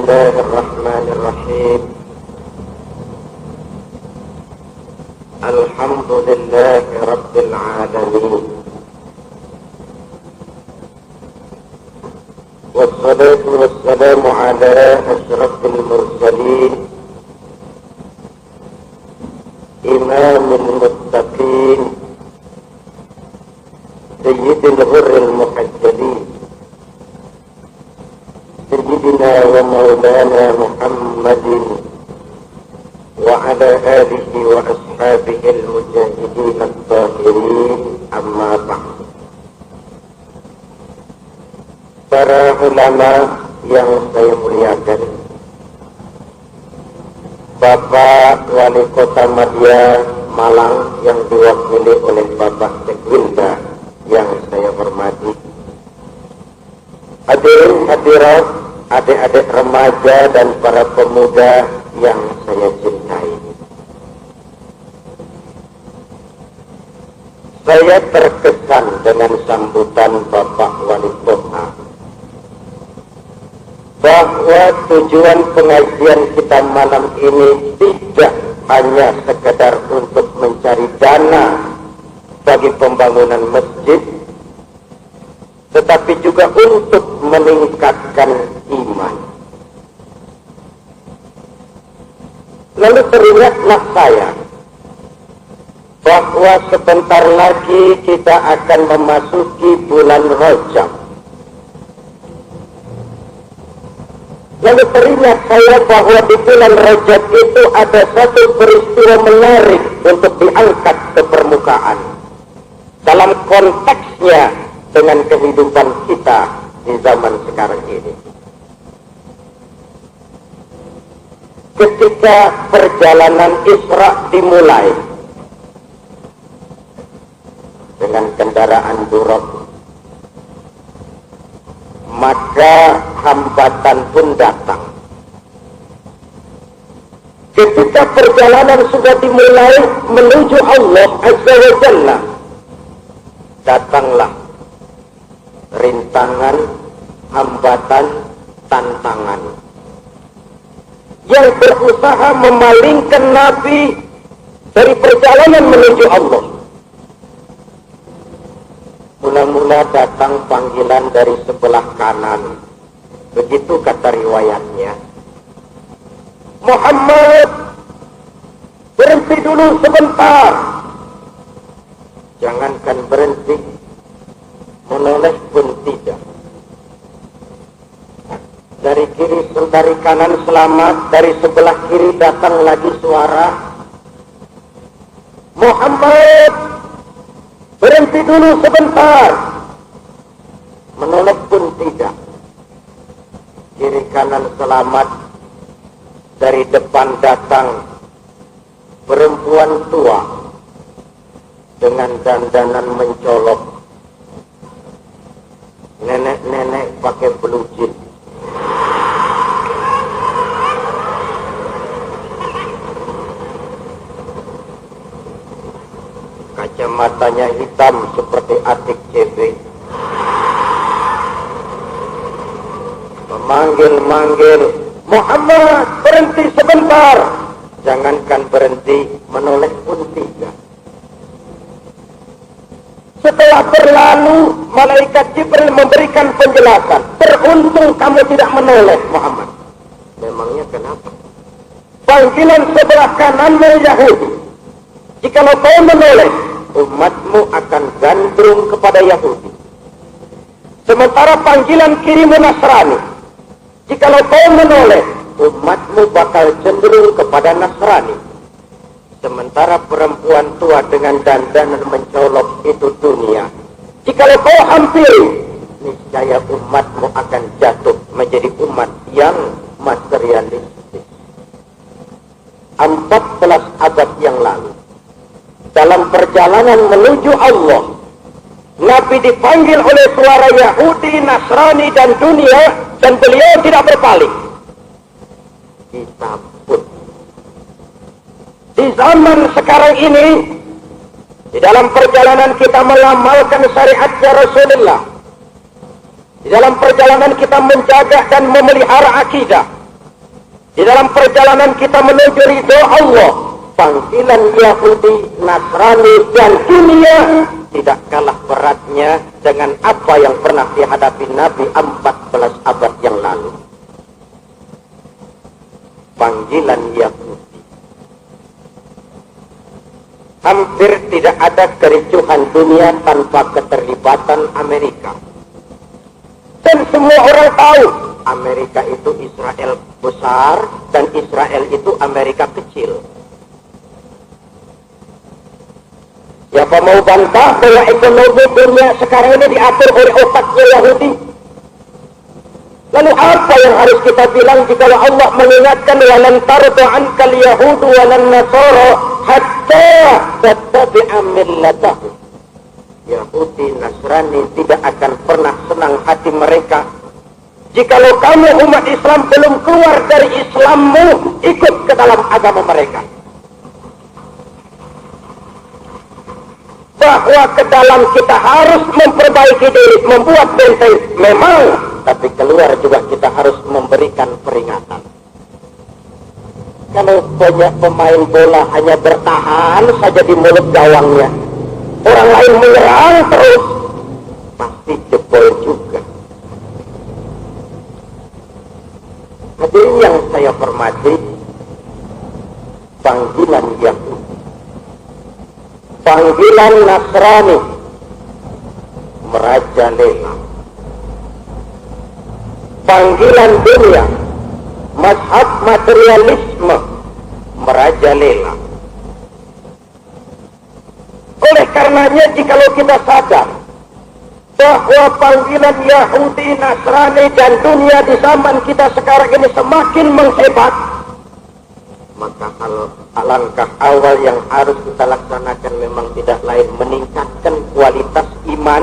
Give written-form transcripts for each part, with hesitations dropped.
Bismillahirrahmanirrahim. Alhamdulillahi Rabbil Alamin. Wassalatu wassalamu ala asyrafil mursalin, imamil muttaqin, sayyidil ghurril muhajjalin, sayyidina wa maulana Muhammadin wa ala alihi wa ashabihi al-mujahidin al-zahirin, amma ba'd. Para ulama yang saya muliakan, Bapak Wali Kota Madya Malang yang diwakili oleh Bapak Sekwilda yang saya hormati, hadirin hadirat, adik-adik remaja dan para pemuda yang saya cintai. Saya terkesan dengan sambutan Bapak Wali Kota, bahwa tujuan pengajian kita malam ini tidak hanya sekedar untuk mencari dana bagi pembangunan masjid, tetapi juga untuk meningkatkan iman. Lalu teringatlah saya bahwa sebentar lagi kita akan memasuki bulan Rajab. Lalu teringat saya bahwa di bulan Rajab itu ada satu peristiwa menarik untuk diangkat ke permukaan dalam konteksnya dengan kehidupan kita di zaman sekarang ini. Ketika perjalanan Isra dimulai dengan kendaraan buruk, maka hambatan pun datang. Ketika perjalanan sudah dimulai menuju Allah Azza wa Jalla, datanglah rintangan, hambatan, tantangan yang berusaha memalingkan Nabi dari perjalanan menuju Allah. Mula-mula datang panggilan dari sebelah kanan. Begitu kata riwayatnya. Muhammad, berhenti dulu sebentar. Jangankan berhenti, menoleh pun tidak. Dari kiri, dari kanan selamat, dari sebelah kiri datang lagi suara. Muhammad, berhenti dulu sebentar. Menoleh pun tidak. Kiri kanan selamat. Dari depan datang perempuan tua dengan dandanan mencolok. Nenek-nenek pakai belucit. Kacamatanya hitam seperti atik CB. Memanggil-manggil, Muhammad, berhenti sebentar. Jangankan berhenti, menoleh pun tidak. Setelah berlalu, malaikat Jibril memberikan penjelasan. Beruntung kamu tidak menoleh, Muhammad. Memangnya kenapa? Panggilan sebelah kananmu Yahudi. Jikalau kau menoleh, umatmu akan gandrung kepada Yahudi. Sementara panggilan kirimu Nasrani. Jikalau kau menoleh, umatmu bakal cenderung kepada Nasrani. Sementara perempuan tua dengan dandanan mencolok itu dunia. Jikalau kau hampiri, niscaya umatmu akan jatuh menjadi umat yang materialistis. 14 abad yang lalu, dalam perjalanan menuju Allah, Nabi dipanggil oleh suara Yahudi, Nasrani, dan dunia, dan beliau tidak berpaling. Disambut. Di zaman sekarang ini, di dalam perjalanan kita mengamalkan syariatnya Rasulullah, di dalam perjalanan kita menjaga dan memelihara akidah, Di dalam perjalanan kita menuju ridho Allah, panggilan Yahudi, Nasrani, dan dunia tidak kalah beratnya dengan apa yang pernah dihadapi Nabi 14 abad yang lalu. Panggilan Yahudi. Hampir tidak ada kericuhan dunia tanpa keterlibatan Amerika. Dan semua orang tahu Amerika itu Israel besar dan Israel itu Amerika kecil. Siapa mau bantah bahwa ekonomi dunia sekarang ini diatur oleh otaknya Yahudi? Lalu apa yang harus kita bilang jika Allah mengingatkan walan tarda ankal yahudu walan nasara hatta tattabi'a millatahum. Yahudi, Nasrani tidak akan pernah senang hati mereka jikalau kamu umat Islam belum keluar dari Islammu, ikut ke dalam agama mereka. Bahwa ke dalam kita harus memperbaiki diri, membuat benteng, memang, tapi keluar juga kita harus memberikan peringatan. Kalau banyak pemain bola hanya bertahan saja di mulut gawangnya, orang lain menyerang terus, pasti jebol juga. Hadirin yang saya hormati, panggilan Yahudi, panggilan Nasrani merajalela, panggilan dunia, mazhab materialisme merajalela. Oleh karenanya jikalau kita sadar bahwa panggilan Yahudi, Nasrani dan dunia di zaman kita sekarang ini semakin menghebat, maka alangkah awal yang harus kita laksanakan memang tidak lain meningkatkan kualitas iman,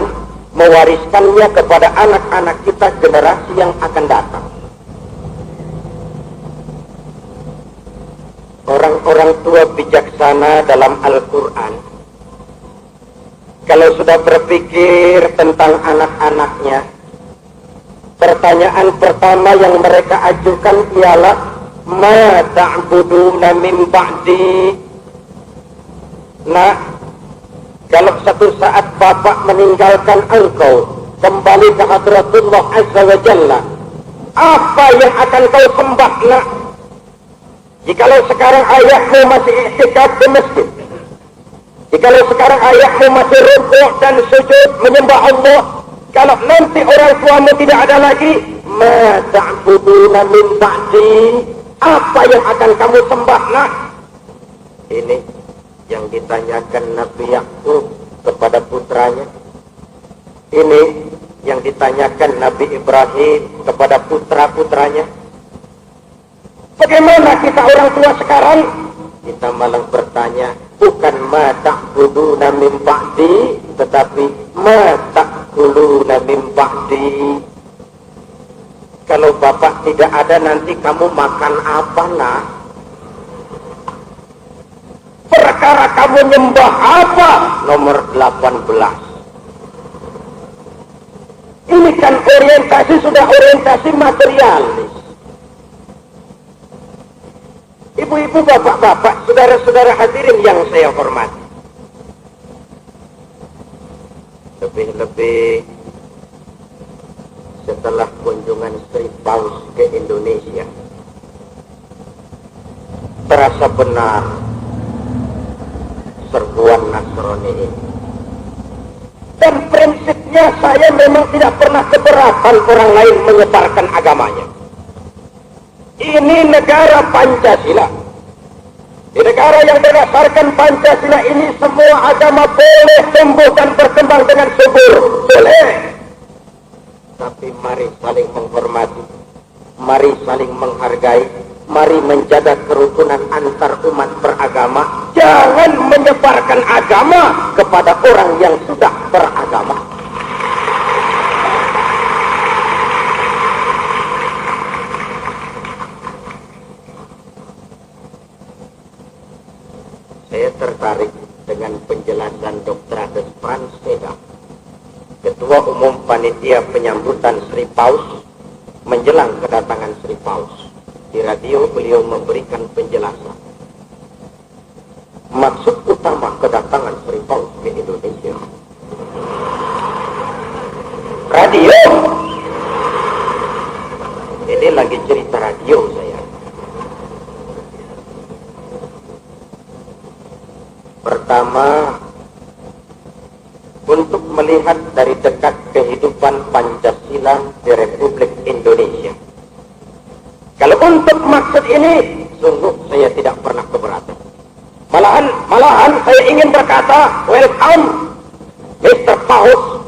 mewariskannya kepada anak-anak kita generasi yang akan datang. Orang-orang tua bijaksana dalam Al-Quran, kalau sudah berpikir tentang anak-anaknya, pertanyaan pertama yang mereka ajukan ialah ma ta'buduna min ba'di. Nah, kalau satu saat bapak meninggalkan engkau, kembali ke hadratullah azza wa jalla, apa yang akan kau sembah nak? Jikalau sekarang ayahmu masih i'tikaf di masjid, jikalau sekarang ayahmu masih rukuk dan sujud menyembah Allah, kalau nanti orang tuamu tidak ada lagi, ma ta'buduna min ba'di, apa yang akan kamu sembah nak? Ini yang ditanyakan Nabi Yakub kepada putranya. Ini yang ditanyakan Nabi Ibrahim kepada putra-putranya. Bagaimana kita orang tua sekarang? Kita malah bertanya, bukan ma ta'buduna min ba'di, tetapi ma ta'kuluna min ba'di. Kalau bapak tidak ada nanti kamu makan apa nak? Perkara kamu nyembah apa? Nomor 18. Ini kan orientasi, sudah orientasi materialis. Ibu-ibu, bapak-bapak, saudara-saudara hadirin yang saya hormati. Lebih-lebih setelah kunjungan Sri Paus ke Indonesia, terasa benar serbuan Nasrani ini. Dan prinsipnya saya memang tidak pernah keberatan orang lain menyebarkan agamanya. Ini negara Pancasila. Di negara yang berdasarkan Pancasila ini semua agama boleh tumbuh dan berkembang dengan subur. Boleh. Tapi mari saling menghormati, mari saling menghargai, mari menjaga kerukunan antar umat beragama. Jangan menyebarkan agama kepada orang yang sudah beragama. Saya tertarik dengan penjelasan Dr. Ades Frans Medam, Ketua Umum Panitia Penyambutan Sri Paus menjelang kedatangan Sri Paus. Di radio beliau memberikan penjelasan maksud utama kedatangan Sri Paus ke Indonesia. Radio, ini lagi cerita radio saya. Pertama, untuk melihat dari dekat kehidupan Pancasila di Republik Indonesia. Kalau untuk maksud ini, sungguh saya tidak pernah keberatan. Malahan saya ingin berkata, welcome Mr. Paus.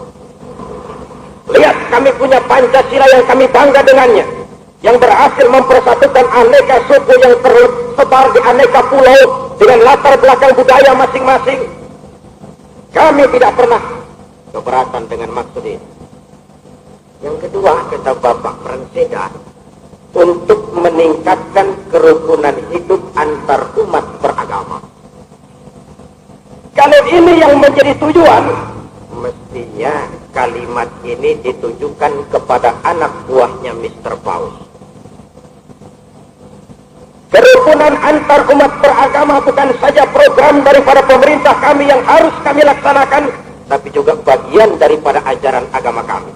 Lihat, kami punya Pancasila yang kami bangga dengannya, yang berhasil mempersatukan aneka suku yang tersebar di aneka pulau dengan latar belakang budaya masing-masing. Kami tidak pernah keberatan dengan maksud ini. Yang kedua, kata Bapak Pranseda, untuk meningkatkan kerukunan hidup antar umat beragama. Kalau ini yang menjadi tujuan, mestinya kalimat ini ditujukan kepada anak buahnya Mr. Paus. Kerukunan antar umat beragama bukan saja program daripada pemerintah kami yang harus kami laksanakan, tapi juga bagian daripada ajaran agama kami.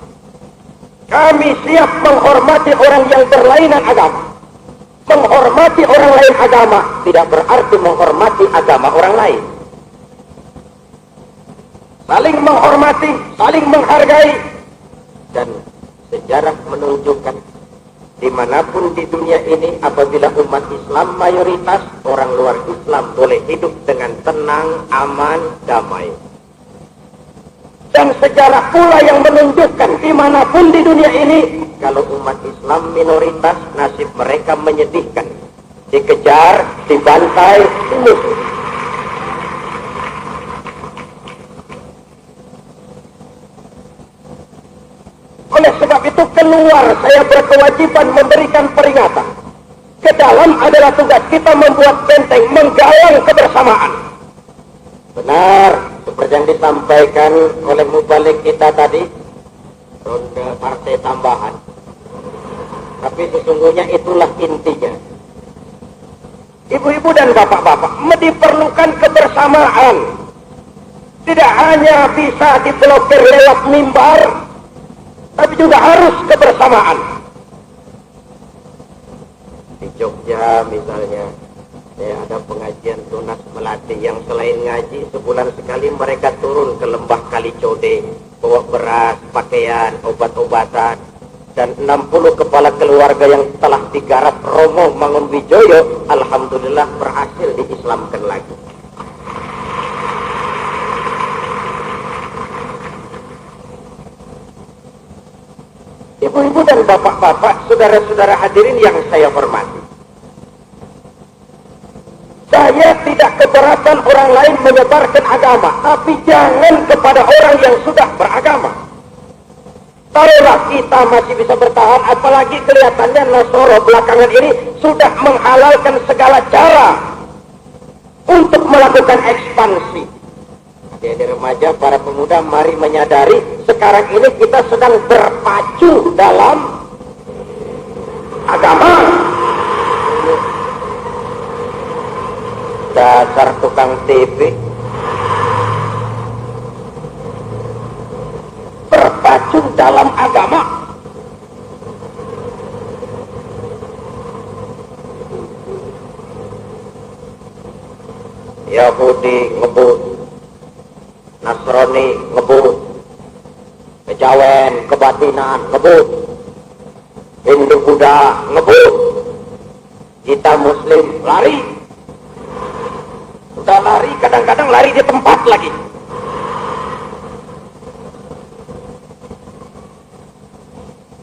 Kami siap menghormati orang yang berlainan agama. Menghormati orang lain agama tidak berarti menghormati agama orang lain. Saling menghormati, saling menghargai. Dan sejarah menunjukkan dimanapun di dunia ini, apabila umat Islam mayoritas, orang luar Islam boleh hidup dengan tenang, aman, damai. Dan sejarah pula yang menunjukkan dimanapun di dunia ini, kalau umat Islam minoritas, nasib mereka menyedihkan. Dikejar, dibantai, dimusuh. Oleh sebab itu keluar, saya berkewajiban memberikan peringatan. Ke dalam adalah tugas kita membuat benteng, menggalang kebersamaan. Benar, seperti yang disampaikan oleh mubalik kita tadi, ronde partai tambahan. Tapi sesungguhnya itulah intinya. Ibu-ibu dan bapak-bapak, diperlukan kebersamaan. Tidak hanya bisa diblokir lewat mimbar, tapi juga harus kebersamaan. Di Jogja misalnya, ada pengajian tunas melati yang selain ngaji, sebulan sekali mereka turun ke lembah Kalicode, bawa beras, pakaian, obat-obatan, dan 60 kepala keluarga yang telah digarap Romo Mangunwijoyo, alhamdulillah berhasil diislamkan lagi. Ibu-ibu dan bapak-bapak, saudara-saudara hadirin yang saya hormati. Saya tidak keberatan orang lain menyebarkan agama, tapi jangan kepada orang yang sudah beragama. Taruhlah kita masih bisa bertahan, apalagi kelihatannya Nasoro belakangan ini sudah menghalalkan segala cara untuk melakukan ekspansi. Jadi remaja, para pemuda, mari menyadari sekarang ini kita sedang berpacu dalam agama. Dasar tukang TV, berpacu dalam agama. Yahudi ngebut, Nasrani ngebut, Kejawen, kebatinan ngebut, Hindu Buddha ngebut, kita Muslim lari. Sudah lari, kadang-kadang lari di tempat lagi.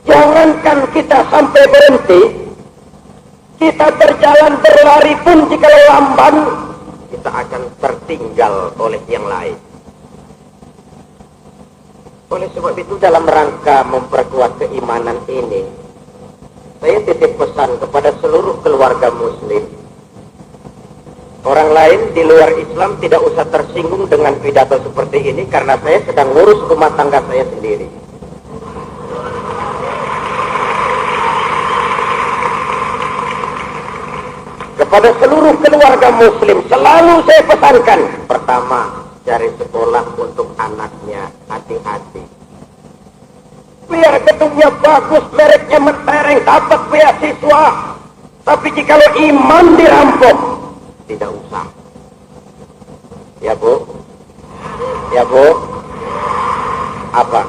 Jangankan kita sampai berhenti, kita berjalan berlari pun jika lamban, kita akan tertinggal oleh yang lain. Oleh sebab itu, dalam rangka memperkuat keimanan ini, saya titip pesan kepada seluruh keluarga muslim. Orang lain di luar Islam tidak usah tersinggung dengan pidato seperti ini, karena saya sedang ngurus rumah tangga saya sendiri. kepada seluruh keluarga muslim selalu saya pesankan, pertama, cari sekolah untuk anaknya, hati-hati. Biar gedungnya bagus, mereknya mentereng, dapat beasiswa. Tapi jikalau iman dirampok, tidak usah. Ya Bu? Ya Bu? Apa?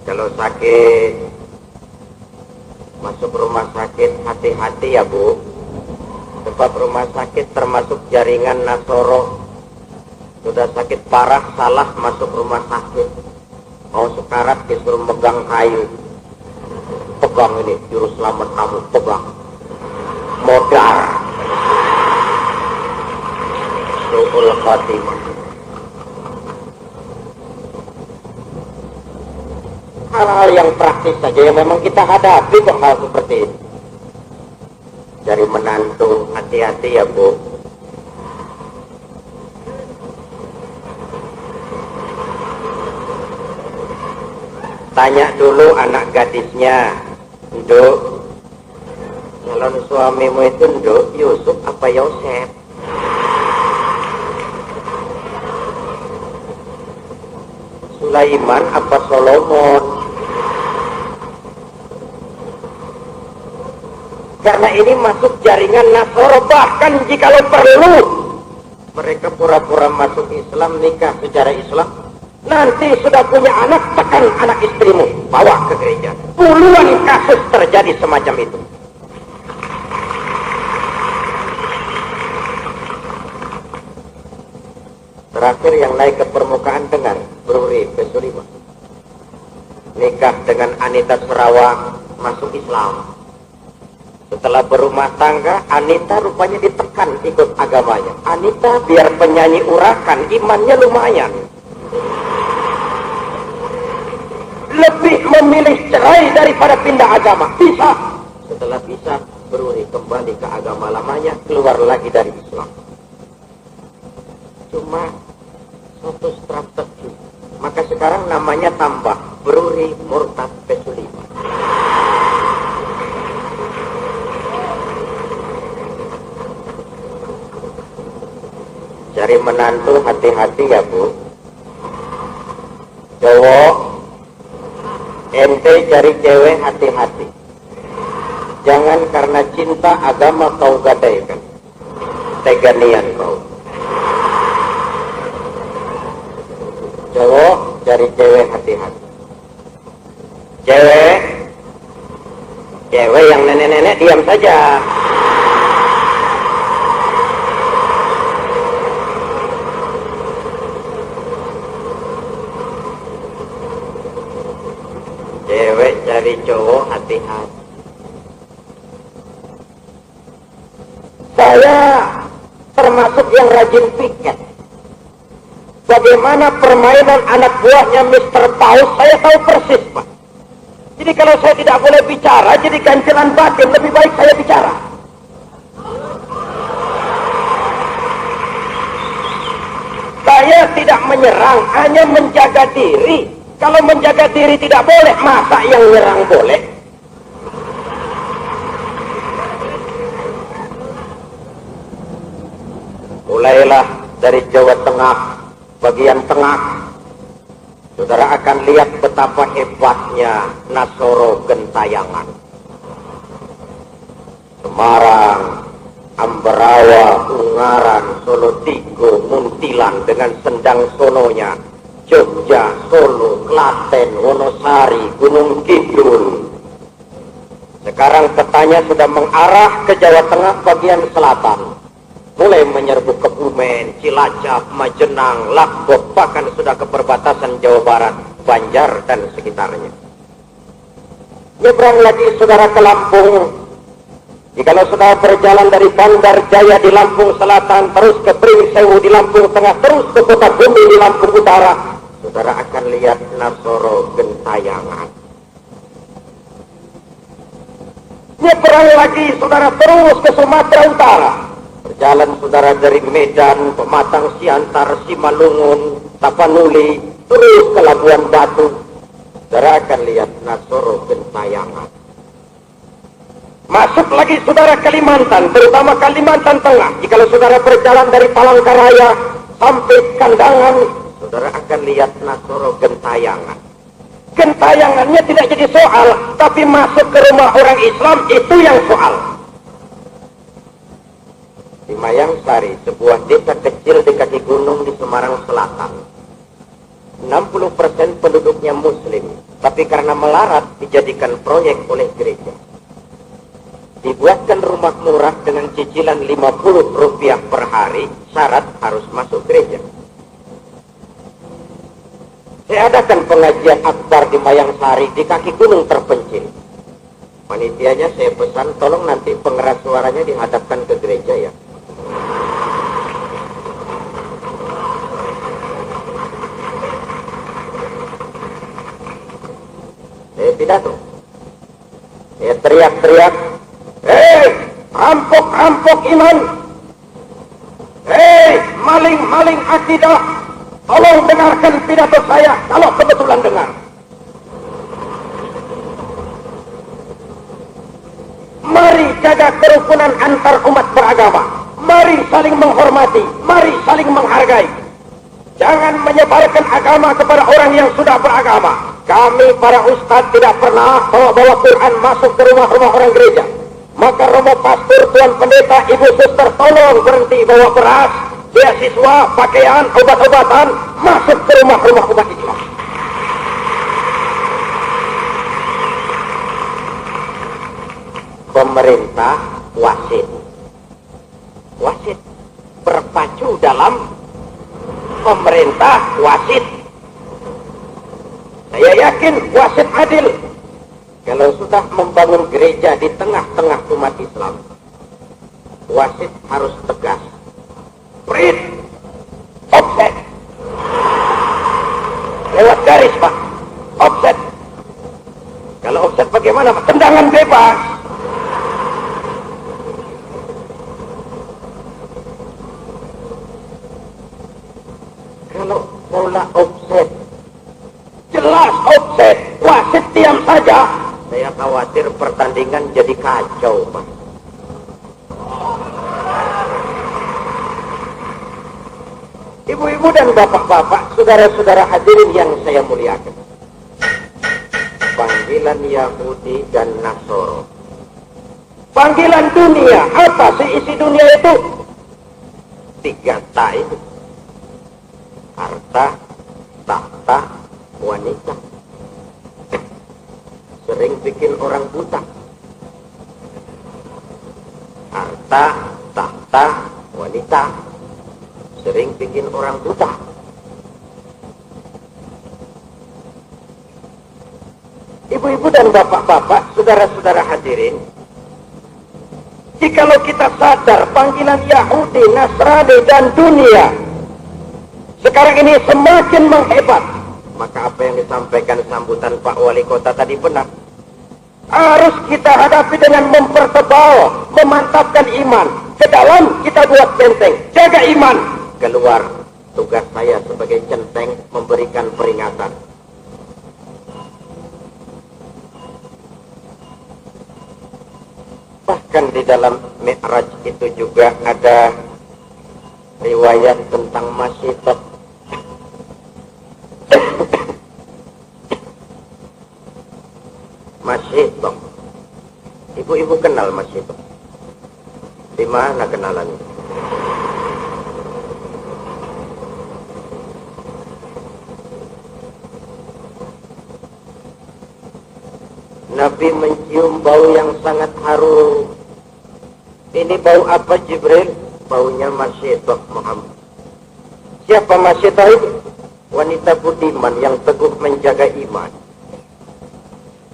Kalau sakit, masuk rumah sakit, hati-hati ya Bu. Sebab rumah sakit termasuk jaringan Nasoro. Sudah sakit parah, salah masuk rumah sakit. Mau sekarat disuruh megang kayu. Pegang ini, juru selamat kamu, pegang. Modar. Su'ul khatimah. Hal-hal yang praktis saja yang memang kita hadapi kok hal seperti ini. Dari menantu, hati-hati ya Bu. Tanya dulu anak gadisnya, Nduk, calon suamimu itu Nduk, Yusuf apa Yosef? Sulaiman apa Solomon? Karena ini masuk jaringan Nasoro, bahkan jikalau perlu mereka pura-pura masuk Islam, nikah secara Islam, nanti sudah punya anak, tekan anak istrimu, bawa ke gereja. Puluhan kasus terjadi semacam itu. Terakhir yang naik ke permukaan dengan Bruri Pesulima, nikah dengan Anita Sarawak, masuk Islam. Setelah berumah tangga, Anita rupanya ditekan ikut agamanya. Anita biar penyanyi urakan, imannya lumayan. Lebih memilih cerai daripada pindah agama. Bisa. Setelah bisa, Bruri kembali ke agama lamanya, keluar lagi dari Islam. Cuma satu strategi. Maka sekarang namanya tambah Bruri Murtad Pesulima. Cari menantu hati-hati ya Bu. Cowok, ente cari cewek hati-hati. Jangan karena cinta agama kau gadaikan. Teganian kau. Cowok, cari cewek hati-hati. Cewek yang nenek-nenek diam saja. Cewek cari cowok hati-hati. Saya termasuk yang rajin piket. Bagaimana permainan anak buahnya Mr. Paus, saya tahu persis Pak. Jadi kalau saya tidak boleh bicara, jadi ganjelan batin, lebih baik saya bicara. Saya tidak menyerang, hanya menjaga diri. Kalau menjaga diri tidak boleh, masa yang nyerang boleh? Mulailah dari Jawa Tengah, bagian tengah. Saudara akan lihat betapa hebatnya Nasoro Gentayangan. Semarang, Ambarawa, Ungaran, Solo Tigo, Muntilan dengan sendang sononya, Jogja, Solo, Klaten, Wonosari, Gunung Kidul. Sekarang petanya sudah mengarah ke Jawa Tengah bagian selatan. Mulai menyerbu Kebumen, Cilacap, Majenang, Lakbok, bahkan sudah ke perbatasan Jawa Barat, Banjar dan sekitarnya. Nyebrang lagi saudara ke Lampung. Jikalau sudah berjalan dari Bandar Jaya di Lampung Selatan, terus ke Pringsewu di Lampung Tengah, terus ke Kota Bumi di Lampung Utara, saudara akan lihat Nasoro Gentayangan. Nyebrang lagi saudara terus ke Sumatera Utara. Jalan saudara dari Medan, Pematang Siantar, Simalungun, Tapanuli, terus ke Labuan Batu. Saudara akan lihat Nasoro Gentayangan. Masuk lagi saudara Kalimantan, terutama Kalimantan Tengah. Jika saudara berjalan dari Palangkaraya sampai Kandangan, saudara akan lihat Nasoro Gentayangan. Gentayangannya tidak jadi soal, tapi masuk ke rumah orang Islam itu yang soal. Di Mayangsari, sebuah desa kecil di kaki gunung di Semarang Selatan. 60% penduduknya muslim, tapi karena melarat dijadikan proyek oleh gereja. Dibuatkan rumah murah dengan cicilan Rp50 per hari, syarat harus masuk gereja. Saya adakan pengajian akbar di Mayangsari di kaki gunung terpencil. Panitianya saya pesan, tolong nanti pengeras suaranya dihadapkan ke gereja ya. Saya pidato. Saya teriak-teriak, "Hei, rampok-rampok iman! Hei, maling-maling akidah! Tolong dengarkan pidato saya kalau kebetulan dengar. Mari jaga kerukunan antar umat beragama. Mari saling menghormati. Mari saling menghargai. Jangan menyebarkan agama kepada orang yang sudah beragama. Kami para ustadz tidak pernah bawa Quran masuk ke rumah-rumah orang gereja. Maka romo pastor, tuan pendeta, ibu suster, tolong berhenti bawa beras, beasiswa, pakaian, obat-obatan masuk ke rumah-rumah umat Islam. Pemerintah wasit. Wasit berpacu dalam pemerintah wasit. Saya yakin wasit adil kalau sudah membangun gereja di tengah-tengah umat Islam. Wasit harus tegas. Prit, offset. Lewat garis Pak, offset. Kalau offset bagaimana Pak? Tendangan bebas. Kalau bola offset, jelas offset, wasit diam saja, saya khawatir pertandingan jadi kacau Pak. Ibu-ibu dan bapak-bapak, saudara-saudara hadirin yang saya muliakan. Panggilan Yahudi dan Nasoro. Panggilan dunia, apa sih isi dunia itu? 3 ta itu. Harta, tahta, wanita. Sering bikin orang buta. Harta, tahta, wanita. Sering bikin orang buta. Ibu-ibu dan bapak-bapak, saudara-saudara hadirin, jikalau kita sadar panggilan Yahudi, Nasrani dan dunia sekarang ini semakin menghebat, maka apa yang disampaikan sambutan Pak Wali Kota tadi benar. Harus kita hadapi dengan mempertebal, memantapkan iman. Ke dalam kita buat benteng, jaga iman. Keluar, tugas saya sebagai centeng memberikan peringatan. Bahkan di dalam Mi'raj itu juga ada riwayat tentang Masyitok. Masyitok. Ibu-ibu kenal Masyitok? Di mana kenalannya? Nabi mencium bau yang sangat harum. Ini bau apa Jibril? Baunya Masyitok Muhammad. Siapa Masyitok itu? Wanita budiman yang teguh menjaga iman.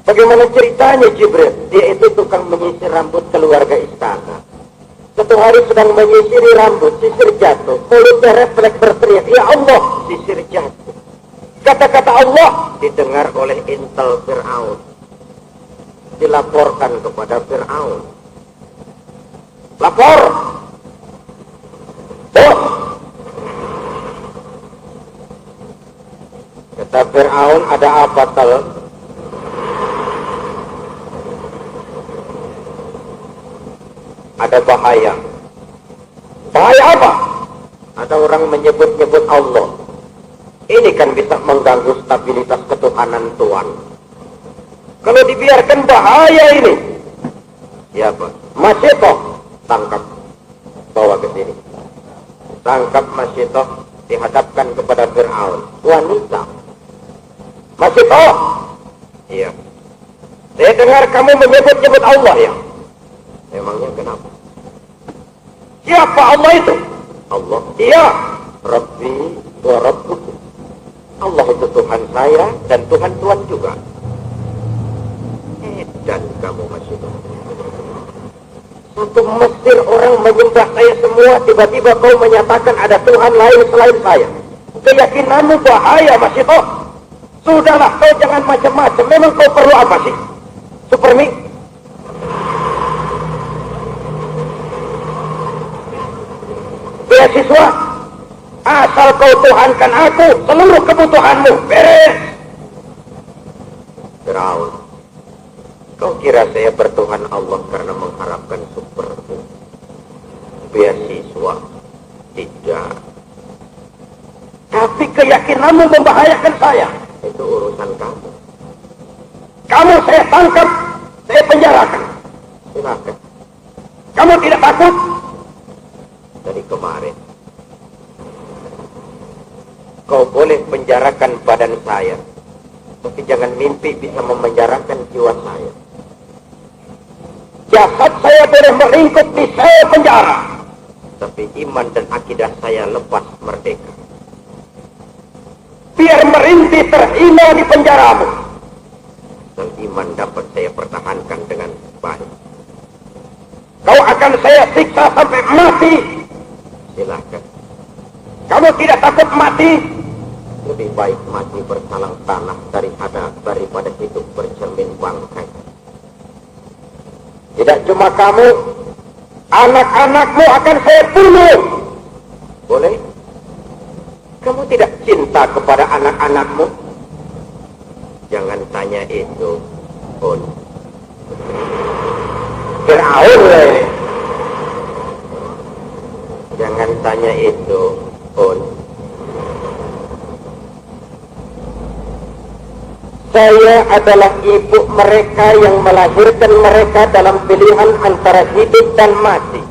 Bagaimana ceritanya Jibril? Dia itu tukang menyisir rambut keluarga istana. Satu hari sedang menyisiri rambut, sisir jatuh. Mulutnya refleks berteriak, "Ya Allah!" Sisir jatuh. Kata-kata Allah didengar oleh intel Fir'aun. Dilaporkan kepada Fir'aun. Lapor, Kata Fir'aun, ada apa tal? Ada bahaya. Bahaya apa? Ada orang menyebut-nyebut Allah. Ini kan bisa mengganggu stabilitas ketuhanan Tuhan. Kalau dibiarkan bahaya ini. Ya Pak, Masyitoh tangkap, bawa ke sini. Tangkap Masyitoh, dihadapkan kepada Fir'aun. Wanita. Masyitoh. Iya. Saya dengar kamu menyebut-nyebut Allah ya. Memangnya kenapa? Siapa Allah itu? Allah. Iya. Rabbi wa Rabbukum. Allah itu Tuhan saya dan Tuhan juga. Dan kamu Masyitoh. Satu Mesir orang menyembah saya semua, tiba-tiba kau menyatakan ada Tuhan lain selain saya. Keyakinanmu bahaya Masyitoh. Sudahlah, kau jangan macam-macam. Memang kau perlu apa sih? Supermi? Beasiswa? Asal kau tuhankan aku, seluruh kebutuhanmu beres. Fir'aun, kau kira saya bertuhan Allah karena mengharapkan supermi? Beasiswa? Tidak. Tapi keyakinanmu membahayakan saya. Itu urusan kamu. Kamu saya tangkap, saya penjarakan. Silakan. Kamu tidak takut? Dari kemarin kau boleh penjarakan badan saya, tapi jangan mimpi bisa memenjarakan jiwa saya. Jasad saya boleh meringkuk di sel penjara, tapi iman dan akidah saya lepas merdeka. Biar merintih terhina di penjaramu, dan iman dapat saya pertahankan dengan baik. Kau akan saya siksa sampai mati. Silakan. Kamu tidak takut mati? Lebih baik mati bersalang tanah daripada hidup bercermin bangkai. Tidak cuma kamu, anak-anakmu akan saya bunuh. Boleh? Kamu tidak cinta kepada anak-anakmu? Jangan tanya itu, Pun. Fir'aun lah ini. Jangan tanya itu, Pun. Saya adalah ibu mereka yang melahirkan mereka dalam pilihan antara hidup dan mati.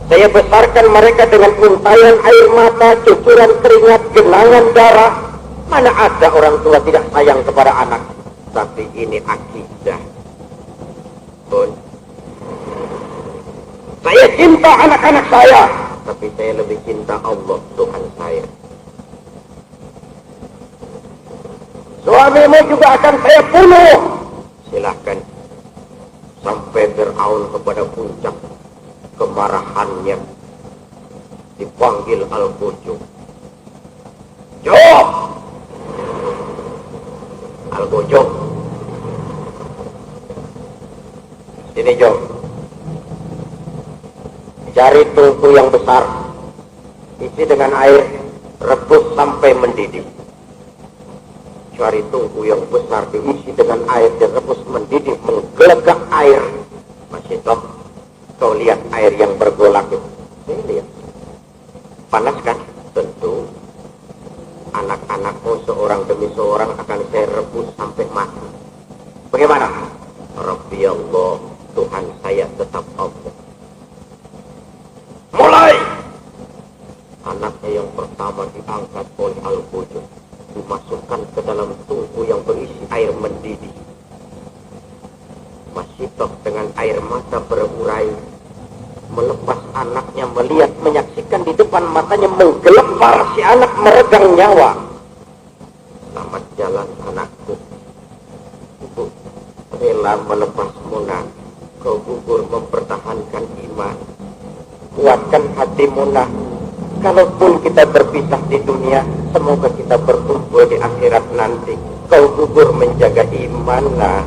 Saya besarkan mereka dengan untayan air mata, cucuran keringat, genangan darah. Mana ada orang tua tidak sayang kepada anak? Tapi ini akidah, Pun. Saya cinta anak-anak saya, tapi saya lebih cinta Allah, Tuhan saya. Suamimu juga akan saya bunuh. Silahkan. Sampai Fir'aun kepada puncak kemarahannya, dipanggil Al-Qujum. Jom! Al-Qujum. Sini Jom. Cari tungku yang besar, isi dengan air, rebus sampai mendidih. Cari tungku yang besar, diisi dengan air, direbus mendidih, menggelegak air. Masyitoh, kau lihat air yang bergolak itu. Saya lihat. Panas kan? Tentu. Anak-anakmu seorang demi seorang akan saya rebus sampai mati. Bagaimana? Rabbi Allah, Tuhan saya tetap Allah. Mulai! Anaknya yang pertama diangkat oleh Al-Qujum, dimasukkan ke dalam tungku yang berisi air mendidih. Masyitoh dengan air mata berurai melepas anaknya, melihat, menyaksikan di depan matanya menggelepar si anak meregang nyawa. Selamat jalan anakku. Ibu rela melepas Munah, kau gugur mempertahankan iman. Kuatkan hati Munah. Kalaupun kita berpisah di dunia, semoga kita berkumpul di akhirat nanti. Kau gugur menjaga iman, nah.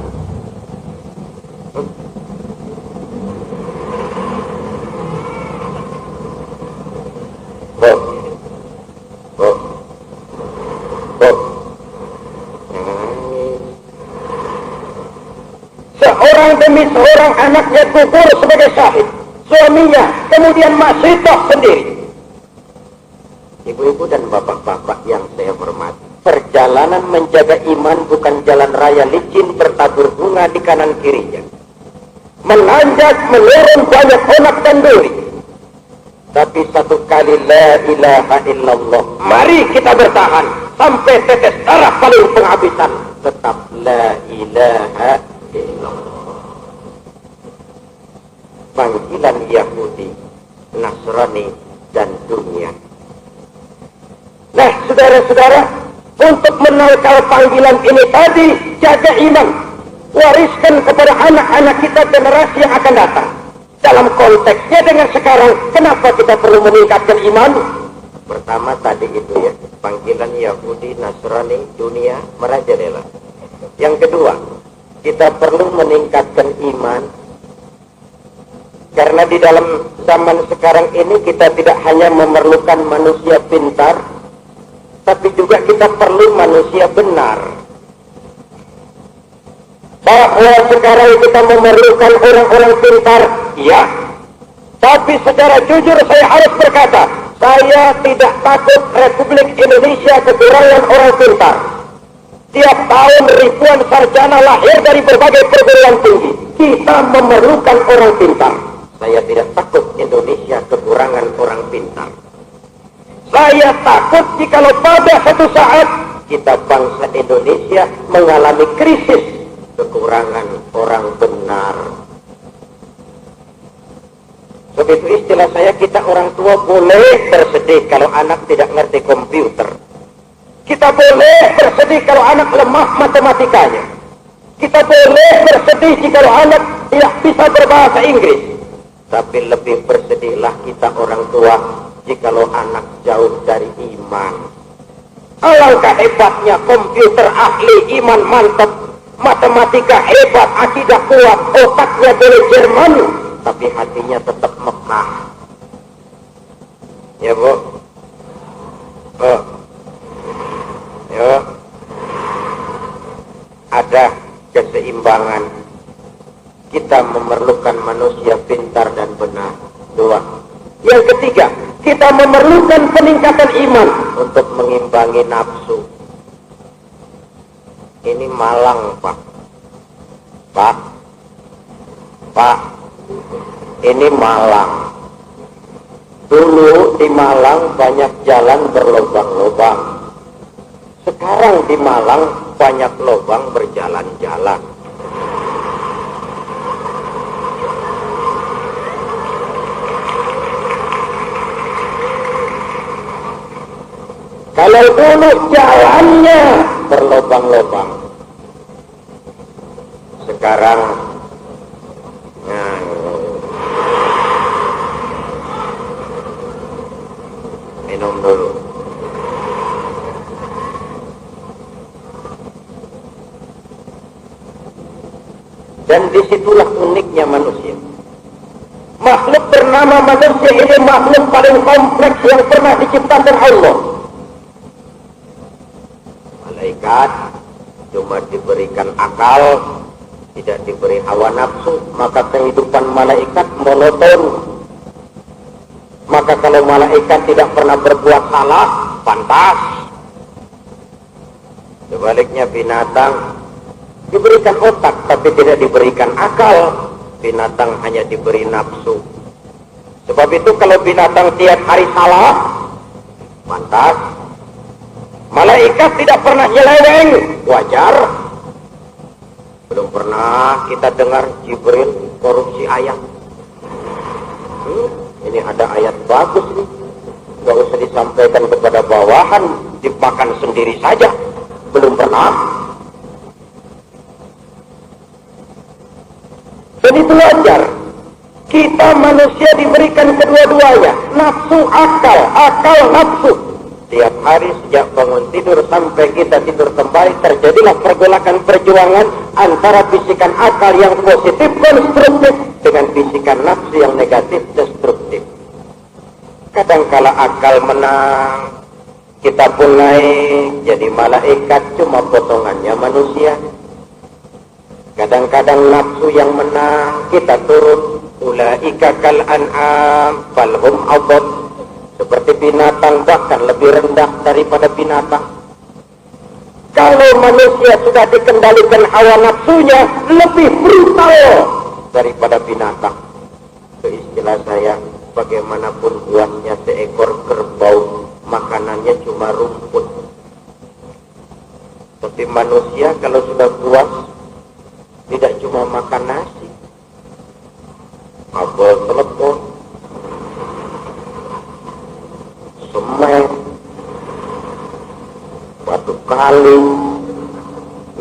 mengalami seorang anaknya gugur sebagai syahid, suaminya kemudian masih toh sendiri. Ibu-ibu dan bapak-bapak yang saya hormati, perjalanan menjaga iman bukan jalan raya licin bertabur bunga di kanan kirinya, menanjak menurun banyak onak dan duri, tapi satu kali la ilaha illallah. Mari kita bertahan sampai tetes darah paling penghabisan, tetap la ilaha illallah. Panggilan Yahudi, Nasrani, dan dunia. Nah, saudara-saudara, untuk menangkal panggilan ini tadi, jaga iman, wariskan kepada anak-anak kita generasi yang akan datang. Dalam konteksnya dengan sekarang, kenapa kita perlu meningkatkan iman? Pertama tadi itu ya, panggilan Yahudi, Nasrani, dunia, merajalela. Yang kedua, kita perlu meningkatkan iman, karena di dalam zaman sekarang ini kita tidak hanya memerlukan manusia pintar, tapi juga kita perlu manusia benar. Bahwa sekarang kita memerlukan orang-orang pintar, ya. Tapi secara jujur saya harus berkata, saya tidak takut Republik Indonesia kekurangan orang pintar. Tiap tahun ribuan sarjana lahir dari berbagai perguruan tinggi. Kita memerlukan orang pintar. Saya tidak takut Indonesia kekurangan orang pintar. Saya takut jikalau pada satu saat kita bangsa Indonesia mengalami krisis kekurangan orang benar. Begitu istilah saya, kita orang tua boleh bersedih kalau anak tidak ngerti komputer. Kita boleh bersedih kalau anak lemah matematikanya. Kita boleh bersedih jika anak tidak bisa berbahasa Inggris. Tapi lebih bersedihlah kita orang tua jikalau anak jauh dari iman. Alangkah hebatnya komputer ahli, iman mantap, matematika hebat, akidah kuat, otaknya boleh Jerman, tapi hatinya tetap Mekah. Ya Bu? Ya. Ada keseimbangan. Kita memerlukan manusia pintar dan benar. Dua. Yang ketiga, kita memerlukan peningkatan iman untuk mengimbangi nafsu. Ini Malang, Pak. Pak, ini Malang. Dulu di Malang banyak jalan berlobang-lobang. Sekarang di Malang banyak lobang berjalan-jalan. Kalau dulu jalannya berlobang-lobang, sekarang minum dulu. Dan disitulah uniknya manusia. Makhluk bernama manusia ini makhluk paling kompleks yang pernah diciptakan Allah. Malaikat cuma diberikan akal, tidak diberi hawa nafsu, maka kehidupan malaikat monoton. Maka kalau malaikat tidak pernah berbuat salah, pantas. Sebaliknya binatang diberikan otak tapi tidak diberikan akal. Binatang hanya diberi nafsu. Sebab itu kalau binatang tiap hari salah, pantas. Malaikat tidak pernah nyeleweng, wajar. Belum pernah kita dengar Jibril korupsi ayat. Ini ada ayat bagus nih, gak usah disampaikan kepada bawahan, dimakan sendiri saja. Belum pernah. Dan itu wajar. Kita manusia diberikan kedua-duanya, nafsu akal, akal nafsu. Tiap hari sejak bangun tidur sampai kita tidur kembali terjadilah pergolakan perjuangan antara bisikan akal yang positif konstruktif dengan bisikan nafsu yang negatif destruktif. Kadangkala akal menang, kita pun naik jadi malaikat, cuma potongannya manusia. Kadang-kadang nafsu yang menang, kita turun. Ulaika kal an'am falhum adall. Seperti binatang, bahkan lebih rendah daripada binatang. Kalau manusia sudah dikendalikan hawa nafsunya, lebih brutal daripada binatang. Itu istilah saya, bagaimanapun buasnya seekor kerbau, makanannya cuma rumput. Tapi manusia kalau sudah puas, tidak cuma makan nasi, kabel telepon, semen, batu kali,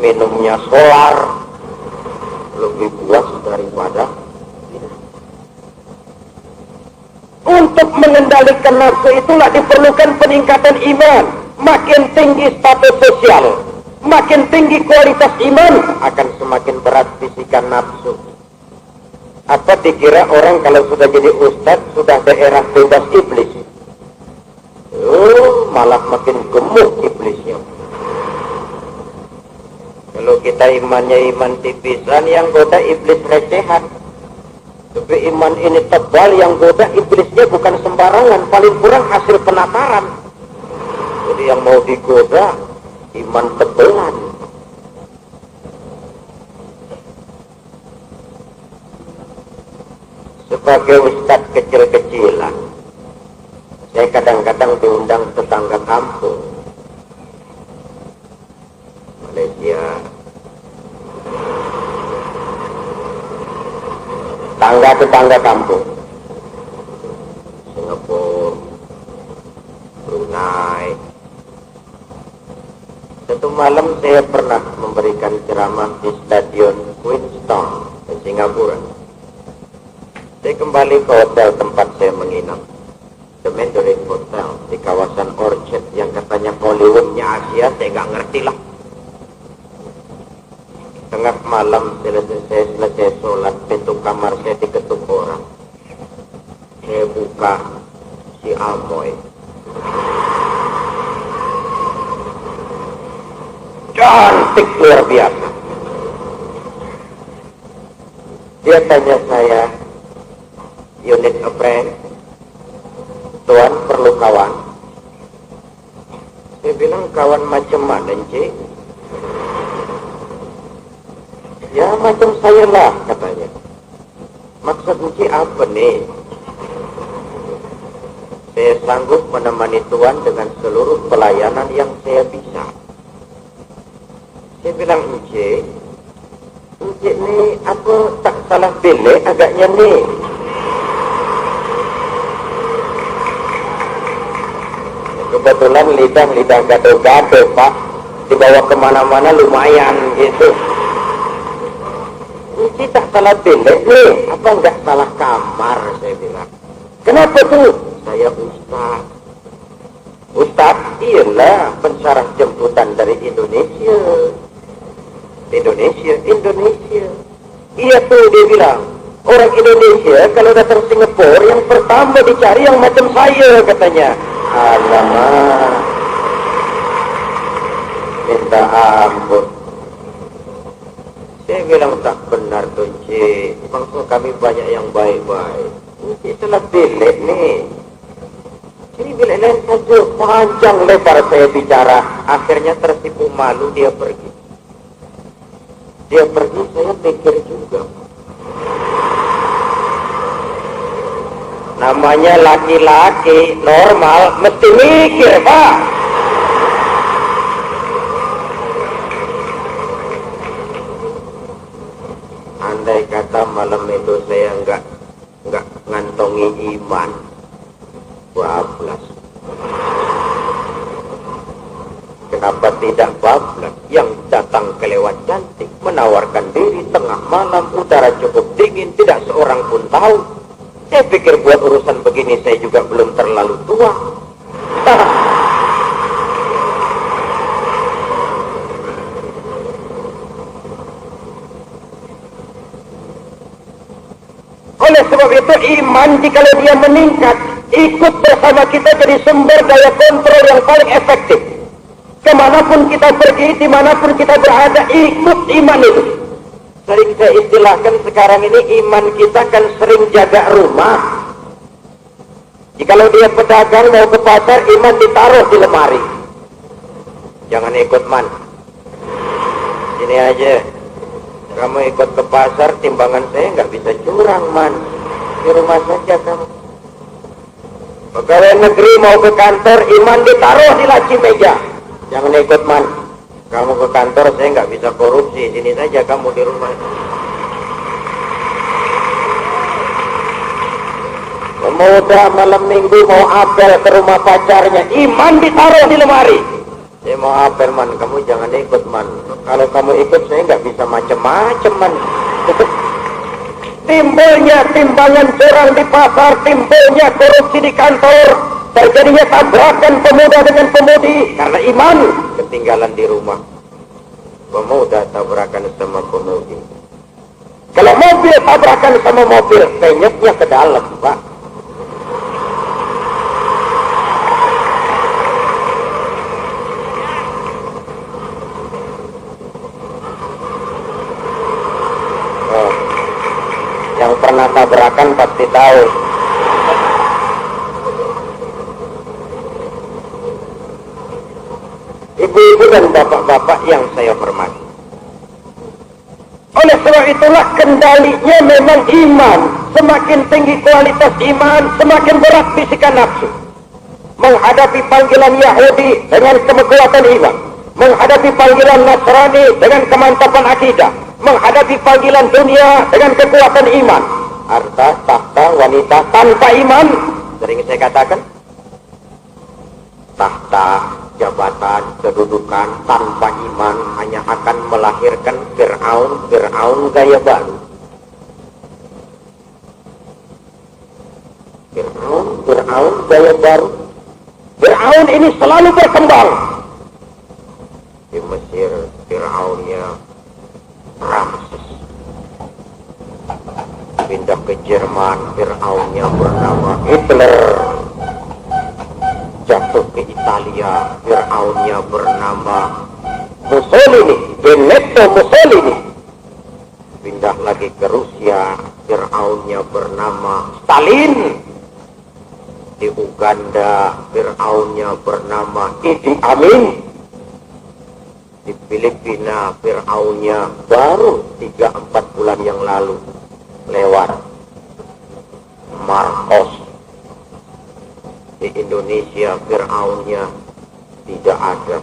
minumnya solar, lebih puas daripada. Untuk mengendalikan nafsu itulah diperlukan peningkatan iman. Makin tinggi status sosial, makin tinggi kualitas iman, akan semakin berat bisikan nafsu. Apa dikira orang kalau sudah jadi ustadz, sudah daerah bebas iblis? Malah makin gemuk iblisnya. Kalau kita imannya iman tipisan, yang goda iblis recehan. Tapi iman ini tebal, yang goda iblisnya bukan sembarangan, paling kurang hasil penataran. Jadi yang mau digoda iman tebelan. Sebagai ustadz kecil-kecilan, saya kadang-kadang diundang tetangga kampung Malaysia, tetangga kampung Singapura, Brunei. Satu malam saya pernah memberikan ceramah di Stadion Queenstown di Singapura. Saya kembali ke hotel tempat saya menginap, The Mandarin Hotel di kawasan Orchard, yang katanya Hollywoodnya Asia. Saya nggak ngerti lah. Tengah malam selesai sholat, pintu kamar saya diketuk orang. Saya buka, si Amoy. Cantik luar biasa. Dia tanya saya, "You need a friend?" "Tuan perlu kawan." Saya bilang, "Kawan macam mana, Encik?" "Ya macam saya lah," katanya. "Maksud Encik apa nih?" "Saya sanggup menemani Tuan dengan seluruh pelayanan yang saya bisa." Saya bilang, Encik nih apa tak salah pilih agaknya nih. Kebetulan lidah gado-gado, Pak, dibawa kemana-mana lumayan gitu. Encik tak salah pilih nih, apa enggak salah kamar? Saya bilang. "Kenapa tuh?" "Saya Ustaz." "Ustaz?" "Iyalah, pensyarah jemputan dari Indonesia." Indonesia. "Iya tuh," dia bilang, "orang Indonesia kalau datang Singapura yang pertama dicari yang macam saya," katanya. Alamak, minta ampun. Saya bilang, "Tak benar tuh, Cik. Bangsa kami banyak yang baik-baik. Cik salah pilih nih." Jadi bila lain saja, panjang lebar saya bicara. Akhirnya tertipu malu, dia pergi. Saya pikir juga. Namanya laki-laki normal mesti mikir, Pak. Andai kata malam itu saya enggak ngantongi iman, bablas. Kenapa tidak bablas? Yang datang kelewat cantik, menawarkan diri tengah malam, udara cukup dingin, tidak seorang pun tahu. Saya pikir buat urusan begini saya juga belum terlalu tua. Oleh sebab itu iman jikalau dia meningkat, ikut bersama kita jadi sumber daya kontrol yang paling efektif. Kemanapun kita pergi, dimanapun kita berada, ikut iman itu. Sering saya istilahkan sekarang ini iman kita kan sering jaga rumah. Jikalau dia pedagang mau ke pasar, iman ditaruh di lemari. Jangan ikut man. Sini aja. Kamu ikut ke pasar, timbangan saya nggak bisa curang man. Di rumah saja kamu. Pegawai negeri mau ke kantor, iman ditaruh di laci meja. Jangan ikut man. Kamu ke kantor, saya nggak bisa korupsi. Sini saja kamu di rumah. Pemuda malam minggu mau apel ke rumah pacarnya, iman ditaruh di lemari. Saya mau apel man, kamu jangan ikut man. Kalau kamu ikut saya nggak bisa macem-macem man. Timbulnya timbangan curang di pasar, timbulnya korupsi di kantor, terjadinya tabrakan pemuda dengan pemudi karena iman ketinggalan di rumah. Pemuda tabrakan sama pemudi. Kalau mobil tabrakan sama mobil, penyetnya ke dalam, Pak. Yang pernah tabrakan pasti tahu. Ibu-ibu dan bapak-bapak yang saya hormati, oleh sebab itulah kendalinya memang iman. Semakin tinggi kualitas iman, semakin berat bisikan nafsu. Menghadapi panggilan Yahudi dengan kekuatan iman, menghadapi panggilan Nasrani dengan kemantapan akidah, menghadapi panggilan dunia dengan kekuatan iman. Harta, tahta, wanita tanpa iman, sering saya katakan, tahta, jabatan, kedudukan tanpa iman hanya akan melahirkan Fir'aun gaya baru. Fir'aun gaya baru. Fir'aun ini selalu berkembang. Di Mesir, Fir'aunnya Ramses. Pindah ke Jerman, Fir'aunnya bernama Hitler. Jatuh ke Italia, Fir'aunnya bernama Mussolini, Benito Mussolini. Pindah lagi ke Rusia, Fir'aunnya bernama Stalin. Di Uganda, Fir'aunnya bernama Idi Amin. Di Filipina, Fir'aunnya baru 3-4 bulan yang lalu lewat, Marcos. Di Indonesia, Fir'aunnya tidak ada.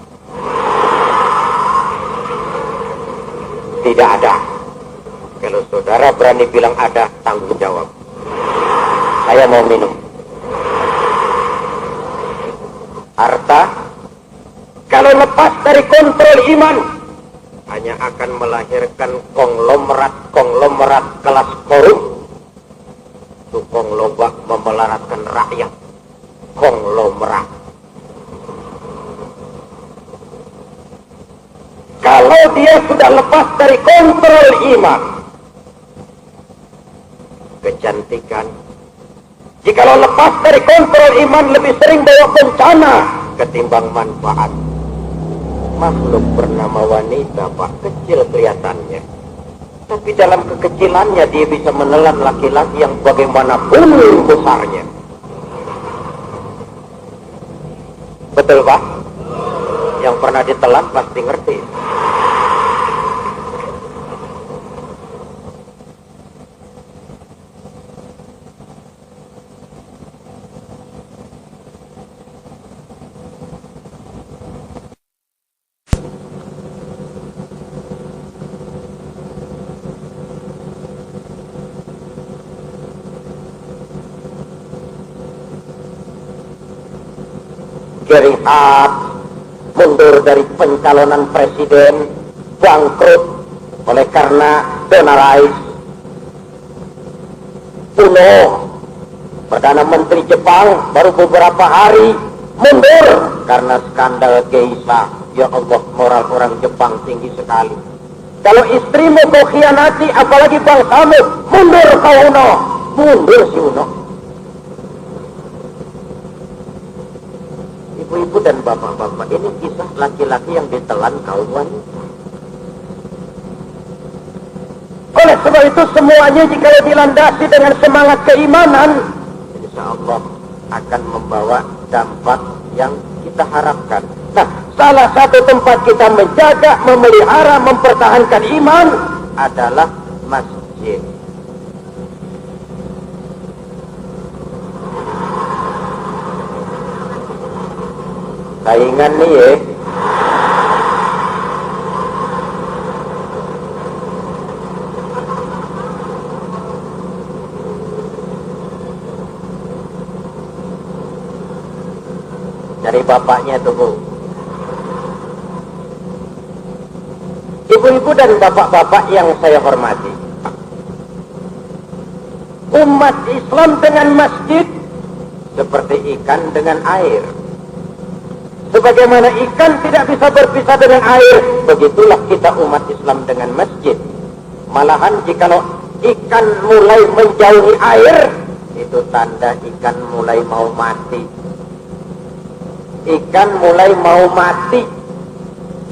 Tidak ada. Kalau saudara berani bilang ada, tanggung jawab. Saya mau minum. Harta, kalau lepas dari kontrol iman, hanya akan melahirkan konglomerat kelas korup. Itu konglomerat memelaratkan rakyat. Konglomerat. Kalau dia sudah lepas dari kontrol iman, kecantikan. Jikalau lepas dari kontrol iman, lebih sering bawa bencana ketimbang manfaat. Makhluk bernama wanita, Pak, kecil kelihatannya, tapi dalam kekecilannya dia bisa menelan laki-laki yang bagaimanapun besarnya. Betul, Pak? Yang pernah ditelan pasti ngerti. Syariat mundur dari pencalonan presiden, bangkrut oleh karena donarais. Uno, Perdana Menteri Jepang, baru beberapa hari mundur karena skandal geisha. Ya Allah, moral orang Jepang tinggi sekali. Kalau istrimu kau khianati, apalagi bangsamu, mundur kau Uno. Mundur si Uno. Ibu-ibu dan bapak-bapak, ini kisah laki-laki yang ditelan kaum wanita. Oleh sebab itu semuanya jika dilandasi dengan semangat keimanan, insya Allah akan membawa dampak yang kita harapkan. Nah, salah satu tempat kita menjaga, memelihara, mempertahankan iman adalah masjid. Saingan nih ya. Dari bapaknya tuh Bu. Ibu-ibu dan bapak-bapak yang saya hormati, umat Islam dengan masjid seperti ikan dengan air. Sebagaimana ikan tidak bisa berpisah dengan air, begitulah kita umat Islam dengan masjid. Malahan jikalau ikan mulai menjauhi air, itu tanda ikan mulai mau mati. Ikan mulai mau mati.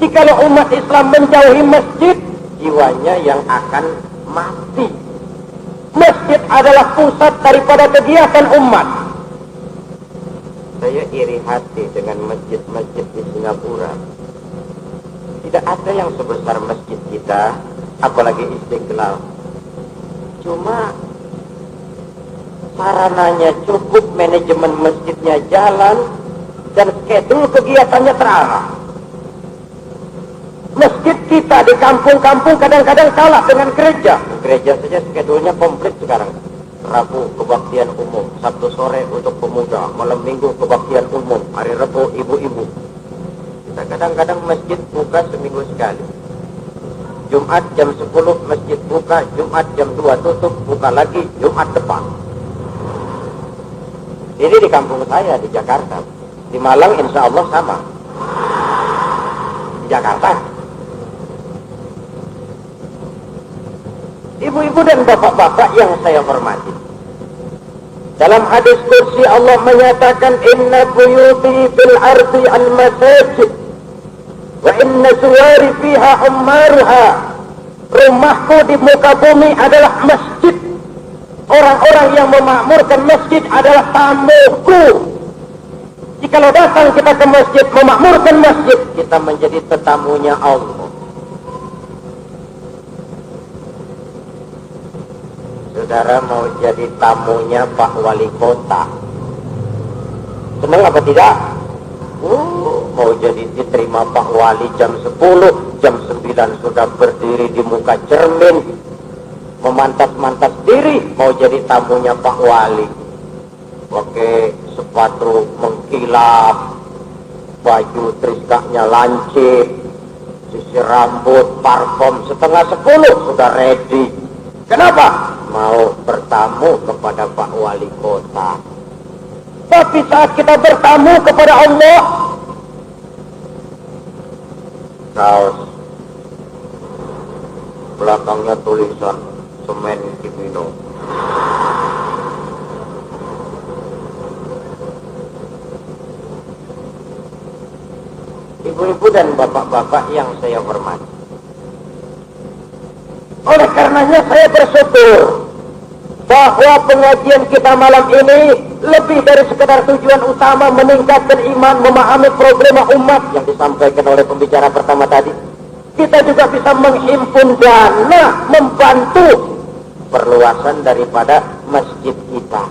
Jikalau umat Islam menjauhi masjid, jiwanya yang akan mati. Masjid adalah pusat daripada kegiatan umat. Saya iri hati dengan masjid-masjid di Singapura. Tidak ada yang sebesar masjid kita, apalagi Istiqlal. Cuma sarananya cukup, manajemen masjidnya jalan, dan schedule kegiatannya terarah. Masjid kita di kampung-kampung kadang-kadang kalah dengan gereja. Gereja saja schedule-nya komplit sekarang. Rabu kebaktian umum, Sabtu sore untuk pemuda, malam minggu kebaktian umum, hari Rabu ibu-ibu. Kita kadang-kadang masjid buka seminggu sekali. Jumat jam 10 masjid buka, Jumat jam 2 tutup, buka lagi Jumat depan. Ini di kampung saya di Jakarta. Di Malang insya Allah sama. Di Jakarta. Ibu-ibu dan bapak-bapak yang saya hormati, dalam hadis kursi Allah menyatakan, inna buyuti fil ardi al masajid wa inna suwari fiha ummaruha. Rumahku di muka bumi adalah masjid. Orang-orang yang memakmurkan masjid adalah tamuku. Jikalau datang kita ke masjid, memakmurkan masjid, kita menjadi tetamunya Allah. Saudara mau jadi tamunya Pak Wali Kota, senang apa tidak? Mau jadi diterima Pak Wali jam 10, jam 9 sudah berdiri di muka cermin, memantas-mantas diri, mau jadi tamunya Pak Wali. Pakai sepatu mengkilap, baju triskaknya lancip, sisir rambut, parfum, setengah 10 sudah ready. Kenapa? Mau bertamu kepada Pak Wali Kota. Tapi saat kita bertamu kepada Allah, kaos belakangnya tulisan semen Cibino. Ibu-ibu dan bapak-bapak yang saya hormati, oleh karenanya saya bersyukur bahwa pengajian kita malam ini lebih dari sekedar tujuan utama meningkatkan iman, memahami problema umat yang disampaikan oleh pembicara pertama tadi. Kita juga bisa menghimpun dana, membantu perluasan daripada masjid kita.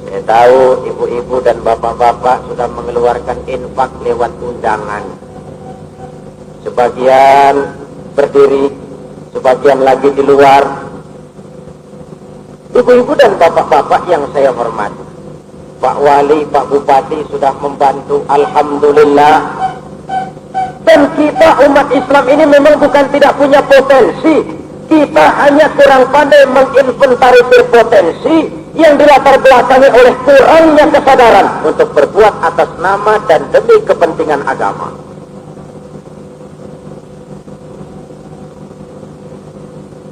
Saya tahu ibu-ibu dan bapak-bapak sudah mengeluarkan infak lewat undangan. Sebagian berdiri, sebagian lagi di luar. Ibu-ibu dan bapak-bapak yang saya hormati, Pak Wali, Pak Bupati sudah membantu, alhamdulillah. Dan kita umat Islam ini memang bukan tidak punya potensi, kita hanya kurang pandai menginventarisir potensi yang dilatar belakangi oleh kurangnya kesadaran untuk berbuat atas nama dan demi kepentingan agama.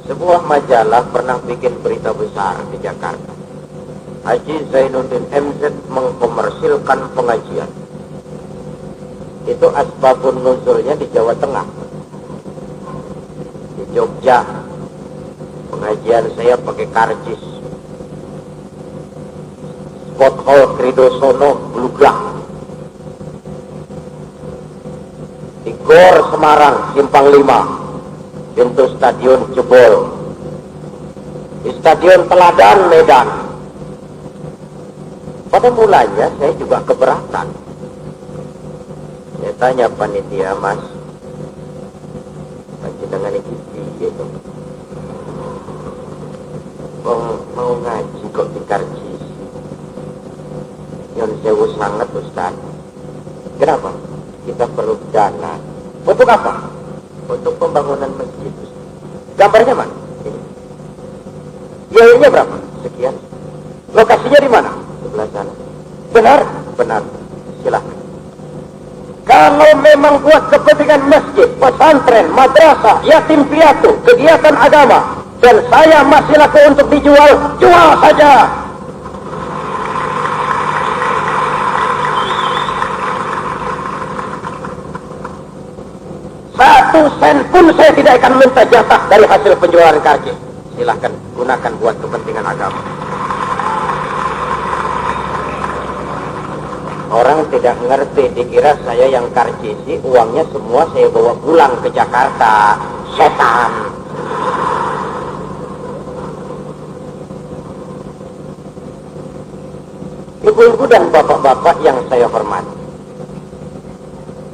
Sebuah majalah pernah bikin berita besar di Jakarta. Haji Zainuddin MZ mengkomersilkan pengajian. Itu asbabun nuzulnya di Jawa Tengah. Jogja, pengajian saya pakai karcis. Spot Hall Kridosono Bluglang. Di Gor Semarang, Simpang 5, pintu stadion jebol. Di Stadion Teladan Medan. Pada mulanya saya juga keberatan. Saya tanya panitia, Mas, dengan itu gitu. Mau ngaji kok di karcis. Yang sewu sangat Ustaz. Kenapa? Kita perlu dana. Untuk apa? Untuk pembangunan masjid. Gambarnya mana? Ini. Biayanya berapa? Sekian. Lokasinya di mana? Sebelah sana. Benar? Benar. Silahkan. Kalau memang buat kepentingan masjid, pesantren, madrasah, yatim piatu, kegiatan agama, dan saya masih laku untuk dijual, jual saja. Satu sen pun saya tidak akan minta jatah dari hasil penjualan karcis. Silahkan gunakan buat kepentingan agama. Orang tidak ngerti, dikira saya yang karcisi, uangnya semua saya bawa pulang ke Jakarta. Setan. Ibu-ibu dan bapak-bapak yang saya hormati,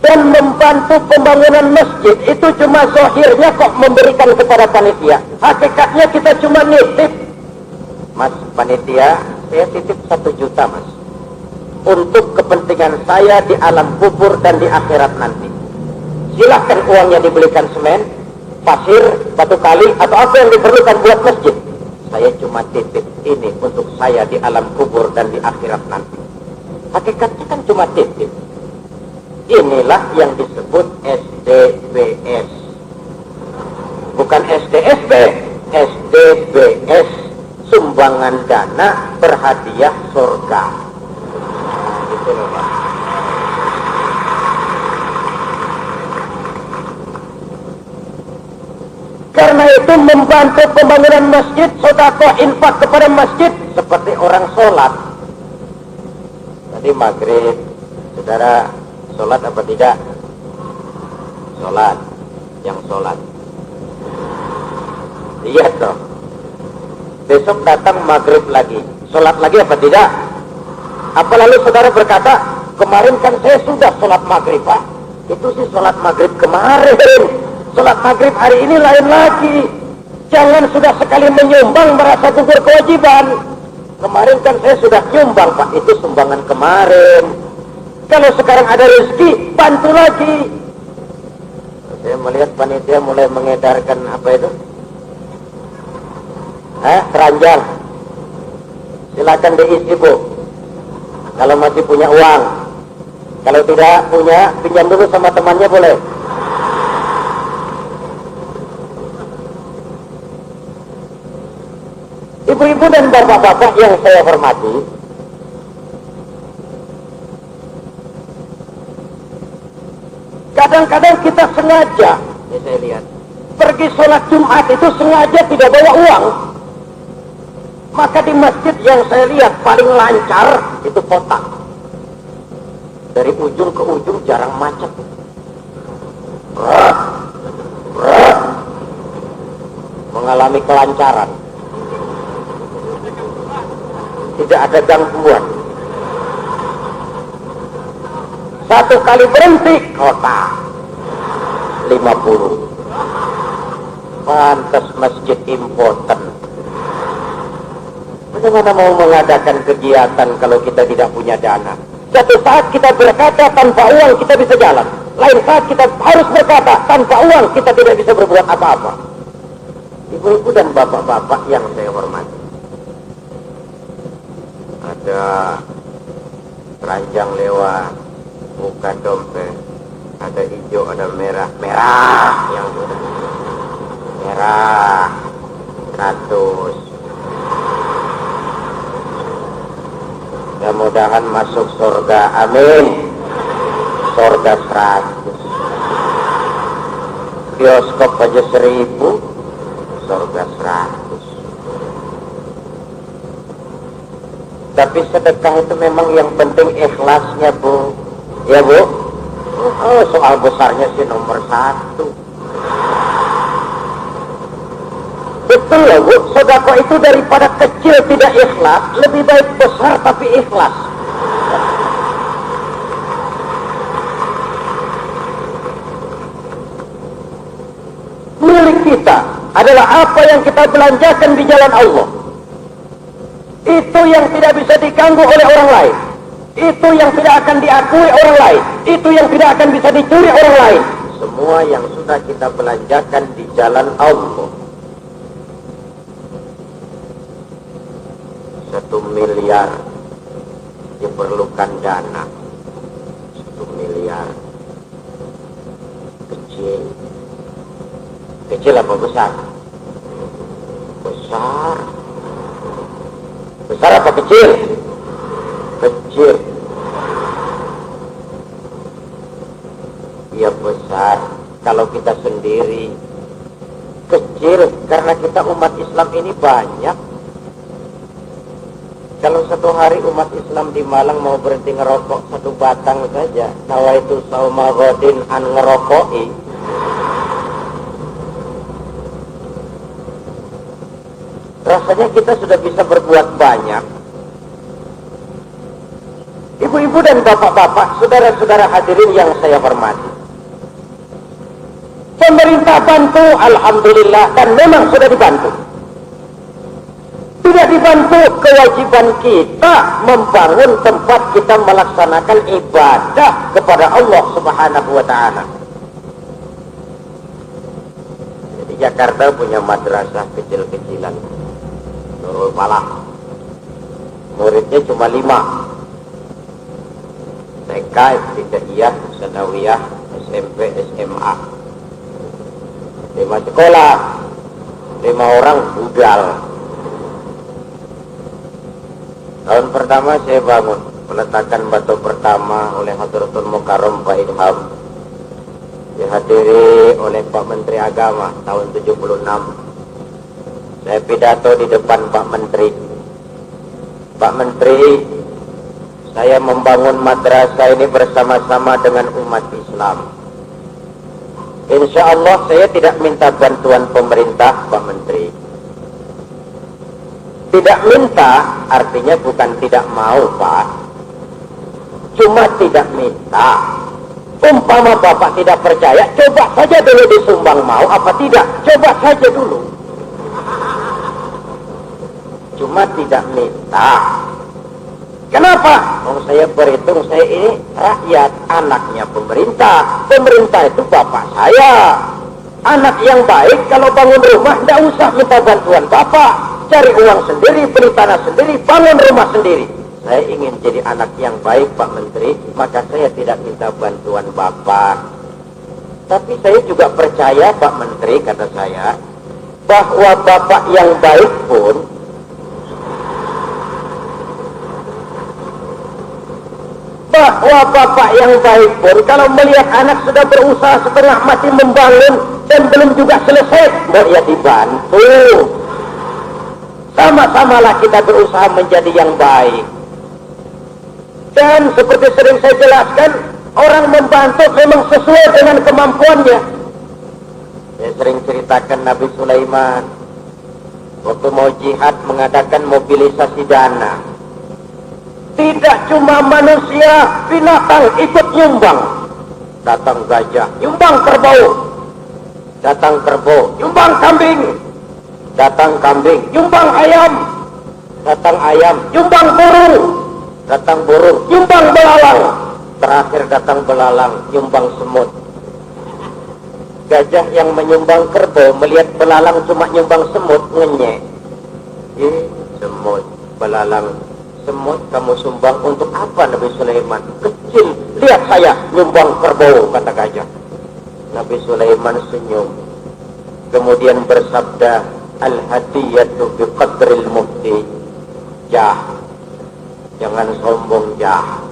dan membantu pembangunan masjid itu cuma zahirnya kok memberikan kepada panitia. Hakikatnya kita cuma nitip. Mas panitia, saya titip 1 juta mas, untuk kepentingan saya di alam kubur dan di akhirat nanti. Silahkan uangnya dibelikan semen, pasir, batu kali, atau apa yang diperlukan buat masjid. Saya cuma titip ini untuk saya di alam kubur dan di akhirat nanti. Hakikatnya kan cuma titip. Inilah yang disebut SDBS. Bukan SDSB, SDBS, sumbangan dana berhadiah surga. Karena itu membantu pembangunan masjid, sedekah infak kepada masjid seperti orang sholat. Tadi maghrib, saudara sholat apa tidak? Sholat, yang sholat. Lihat toh, besok datang maghrib lagi, sholat lagi apa tidak? Apa lalu saudara berkata, kemarin kan saya sudah sholat maghrib Pak. Itu sih sholat maghrib kemarin. Sholat maghrib hari ini lain lagi. Jangan sudah sekali menyumbang merasa gugur kewajiban. Kemarin kan saya sudah nyumbang Pak, itu sumbangan kemarin. Kalau sekarang ada rezeki, bantu lagi. Saya melihat panitia mulai mengedarkan apa itu? Keranjang. Silakan diisi Bu. Kalau masih punya uang. Kalau tidak punya, pinjam dulu sama temannya boleh. Ibu-ibu dan bapak-bapak yang saya hormati, kadang-kadang kita sengaja, ya saya lihat, pergi sholat Jumat itu sengaja tidak bawa uang. Maka di masjid yang saya lihat paling lancar itu kotak. Dari ujung ke ujung jarang macet. Mengalami kelancaran. Tidak ada gangguan. Satu kali berhenti kotak 50. Pantas masjid impoten. Bagaimana mau mengadakan kegiatan kalau kita tidak punya dana? Satu saat kita berkata tanpa uang kita bisa jalan. Lain saat kita harus berkata tanpa uang kita tidak bisa berbuat apa-apa. Ibu-ibu dan bapak-bapak yang saya hormati, ada keranjang lewat, bukan dompet, ada hijau, ada merah, yang merah 100. Mudah-mudahan masuk surga, amin. Surga 100. Bioskop aja 1000. surga 100. Tapi sedekah itu memang yang penting ikhlasnya, Bu. Ya, Bu? Oh, soal besarnya sih nomor 1. Betul loh, Bu. Sedekah itu daripada kecil tidak ikhlas, lebih baik besar tapi ikhlas. Milik kita adalah apa yang kita belanjakan di jalan Allah. Itu yang tidak bisa diganggu oleh orang lain. Itu yang tidak akan diakui orang lain. Itu yang tidak akan bisa dicuri orang lain. Semua yang sudah kita belanjakan di jalan Allah. 1 miliar diperlukan dana. 1 miliar kecil. Kecil apa besar? Besar. Besar apa kecil? Kecil. Ya besar kalau kita sendiri. Kecil karena kita umat Islam ini banyak. Kalau satu hari umat Islam di Malang mau berhenti ngerokok 1 batang saja, nawaitu sauma ghadin an ngerokoi, rasanya kita sudah bisa berbuat banyak. Ibu-ibu dan bapak-bapak, saudara-saudara hadirin yang saya hormati, pemerintah bantu, alhamdulillah, dan memang sudah dibantu. Tidak dibantu, kewajiban kita membangun tempat kita melaksanakan ibadah kepada Allah Subhanahu wa ta'ala. Jadi Jakarta punya madrasah kecil-kecilan, Nurul Falah, muridnya cuma 5, TK, Ibtidaiyah, Sanawiyah, SMP, SMA, 5 sekolah, 5 orang budal. Tahun pertama saya bangun, meletakkan batu pertama oleh Hadratul Mukarram Pak Ilham, dihadiri oleh Pak Menteri Agama tahun 76. Saya pidato di depan Pak Menteri. Pak Menteri, saya membangun madrasah ini bersama-sama dengan umat Islam. Insya Allah saya tidak minta bantuan pemerintah, Pak Menteri. Tidak minta artinya bukan tidak mau, Pak. Cuma tidak minta. Umpama Bapak tidak percaya, coba saja dulu disumbang, mau apa tidak? Coba saja dulu. Cuma tidak minta. Kenapa? Oh, saya berhitung, saya ini rakyat, anaknya pemerintah. Pemerintah itu bapak saya. Anak yang baik kalau bangun rumah tidak usah minta bantuan bapak. Cari uang sendiri, beli tanah sendiri, bangun rumah sendiri. Saya ingin jadi anak yang baik, Pak Menteri, maka saya tidak minta bantuan bapak. Tapi saya juga percaya, Pak Menteri, kata saya, bahwa bapak yang baik pun kalau melihat anak sudah berusaha setengah mati membangun dan belum juga selesai, mau ya dibantu. Sama-samalah kita berusaha menjadi yang baik. Dan seperti sering saya jelaskan, orang membantu memang sesuai dengan kemampuannya. Saya sering ceritakan Nabi Sulaiman waktu mau jihad mengadakan mobilisasi dana. Tidak cuma manusia, binatang ikut nyumbang. Datang gajah, nyumbang kerbau. Datang kerbau, nyumbang kambing. Datang kambing, nyumbang ayam. Datang ayam, nyumbang burung. Datang burung, nyumbang belalang. Terakhir datang belalang, nyumbang semut. Gajah yang menyumbang kerbau melihat belalang cuma nyumbang semut, ngenyek. Semut, belalang. Semut kamu sumbang untuk apa, Nabi Sulaiman? Kecil, lihat saya nyumbang kerbau, kata gajah. Nabi Sulaiman senyum, kemudian bersabda, al-hadiyatu biqadril mufti. Jah, jangan sombong, jah.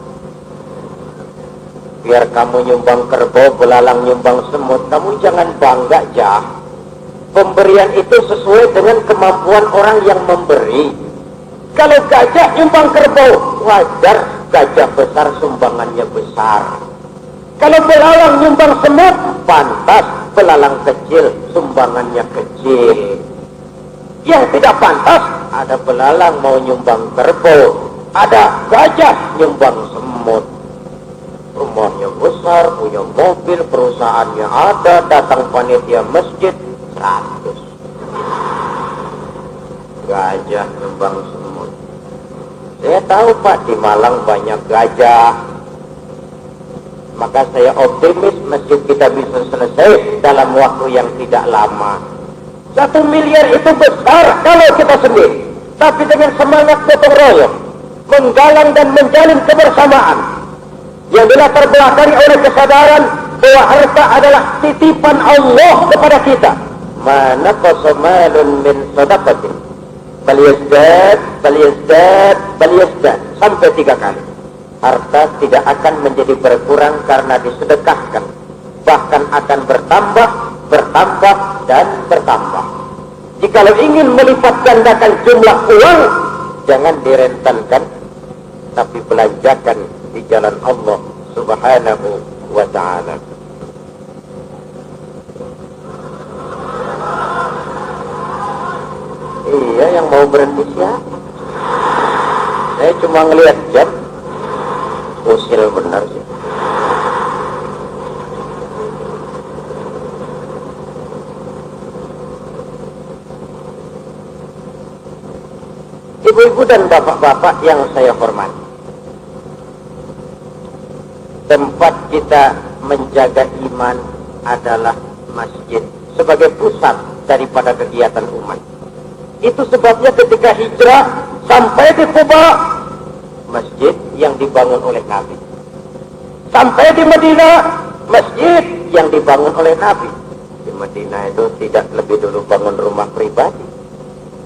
Biar kamu nyumbang kerbau, belalang nyumbang semut, kamu jangan bangga, jah. Pemberian itu sesuai dengan kemampuan orang yang memberi. Kalau gajah nyumbang kerbau, wajar gajah besar sumbangannya besar. Kalau belalang nyumbang semut, pantas belalang kecil sumbangannya kecil. Yang tidak pantas, ada belalang mau nyumbang kerbau, ada gajah nyumbang semut. Rumahnya besar, punya mobil, perusahaannya ada, datang panitia masjid 100. Gajah nyumbang semut. Saya tahu Pak, di Malang banyak gajah. Maka saya optimis masjid kita bisa selesai dalam waktu yang tidak lama. 1 miliar itu besar kalau kita sendiri. Tapi dengan semangat gotong royong, menggalang dan menjalin kebersamaan, yang dilatar belakangi oleh kesadaran bahwa harta adalah titipan Allah kepada kita. Mana qasamalun min sadaqatin bal yazdad sampai 3 kali. Harta tidak akan menjadi berkurang karena disedekahkan, bahkan akan bertambah, dan bertambah. Jikalau ingin melipat gandakan jumlah uang, jangan direntenkan, tapi belanjakan di jalan Allah Subhanahu wa ta'ala. Iya, yang mau berhenti siapa? Saya cuma ngelihat jam. Usil benar sih. Ibu-ibu dan bapak-bapak yang saya hormati, tempat kita menjaga iman adalah masjid sebagai pusat daripada kegiatan umat. Itu sebabnya ketika hijrah sampai di Kuba, masjid yang dibangun oleh Nabi. Sampai di Madinah, masjid yang dibangun oleh Nabi. Di Madinah itu tidak lebih dulu bangun rumah pribadi,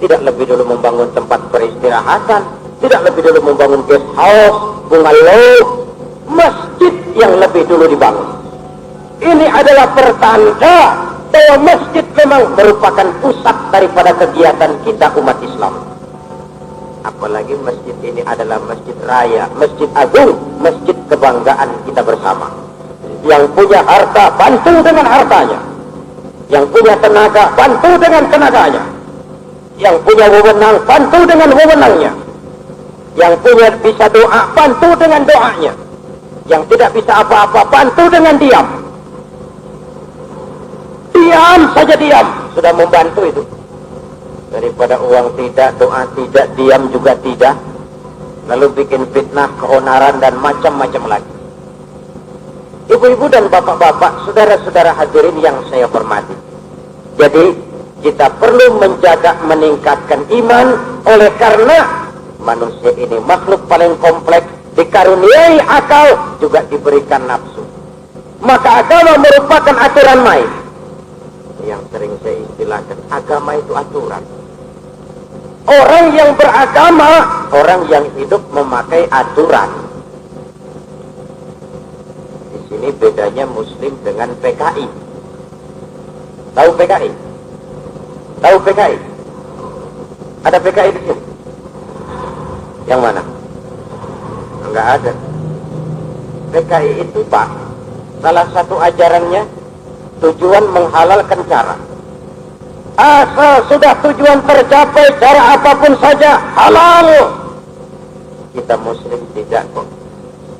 tidak lebih dulu membangun tempat peristirahatan, tidak lebih dulu membangun guest house, bungalow. Masjid yang lebih dulu dibangun. Ini adalah pertanda bahwa masjid memang merupakan pusat daripada kegiatan kita umat Islam. Apalagi masjid ini adalah masjid raya, masjid agung, masjid kebanggaan kita bersama. Yang punya harta, bantu dengan hartanya. Yang punya tenaga, bantu dengan tenaganya. Yang punya wewenang, bantu dengan wewenangnya. Yang punya bisa doa, bantu dengan doanya. Yang tidak bisa apa-apa, bantu dengan diam. Diam saja, diam sudah membantu itu. Daripada uang tidak, doa tidak, diam juga tidak, lalu bikin fitnah, keonaran, dan macam-macam lagi. Ibu-ibu dan bapak-bapak, saudara-saudara hadirin yang saya hormati, jadi kita perlu menjaga, meningkatkan iman. Oleh karena manusia ini makhluk paling kompleks, dikaruniai akal, juga diberikan nafsu. Maka agama merupakan aturan main. Yang sering saya istilahkan, agama itu aturan. Orang yang beragama, orang yang hidup memakai aturan. Di sini bedanya Muslim dengan PKI. Tahu PKI? Tahu PKI? Ada PKI di sini? Yang mana? Enggak ada. PKI itu Pak, salah satu ajarannya tujuan menghalalkan cara. Asal sudah tujuan tercapai, cara apapun saja halal. Kita Muslim tidak kok.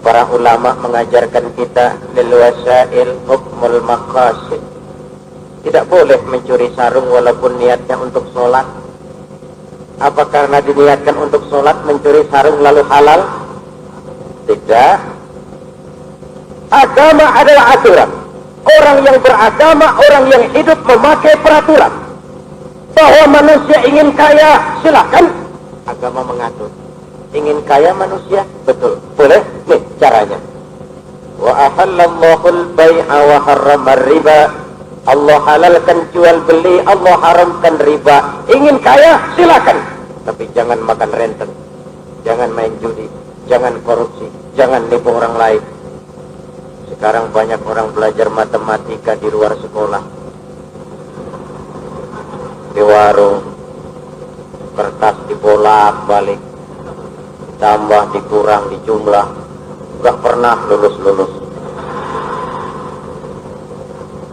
Para ulama mengajarkan kita lil wasail hukmul maqasid. Tidak boleh mencuri sarung walaupun niatnya untuk sholat. Apa karena diniatkan untuk sholat mencuri sarung lalu halal? Tidak. Agama adalah aturan. Orang yang beragama, orang yang hidup memakai peraturan. Bahwa manusia ingin kaya, silakan. Agama mengatur. Ingin kaya manusia, betul. Boleh? Nih caranya. Wa ahallallahu al-bai'a wa harrama riba. Allah halalkan jual beli, Allah haramkan riba. Ingin kaya, silakan. Tapi jangan makan renten. Jangan main judi. Jangan korupsi. Jangan nipu orang lain. Sekarang banyak orang belajar matematika di luar sekolah. di warung, kertas dibolak-balik, tambah dikurang di jumlah, gak pernah lulus-lulus.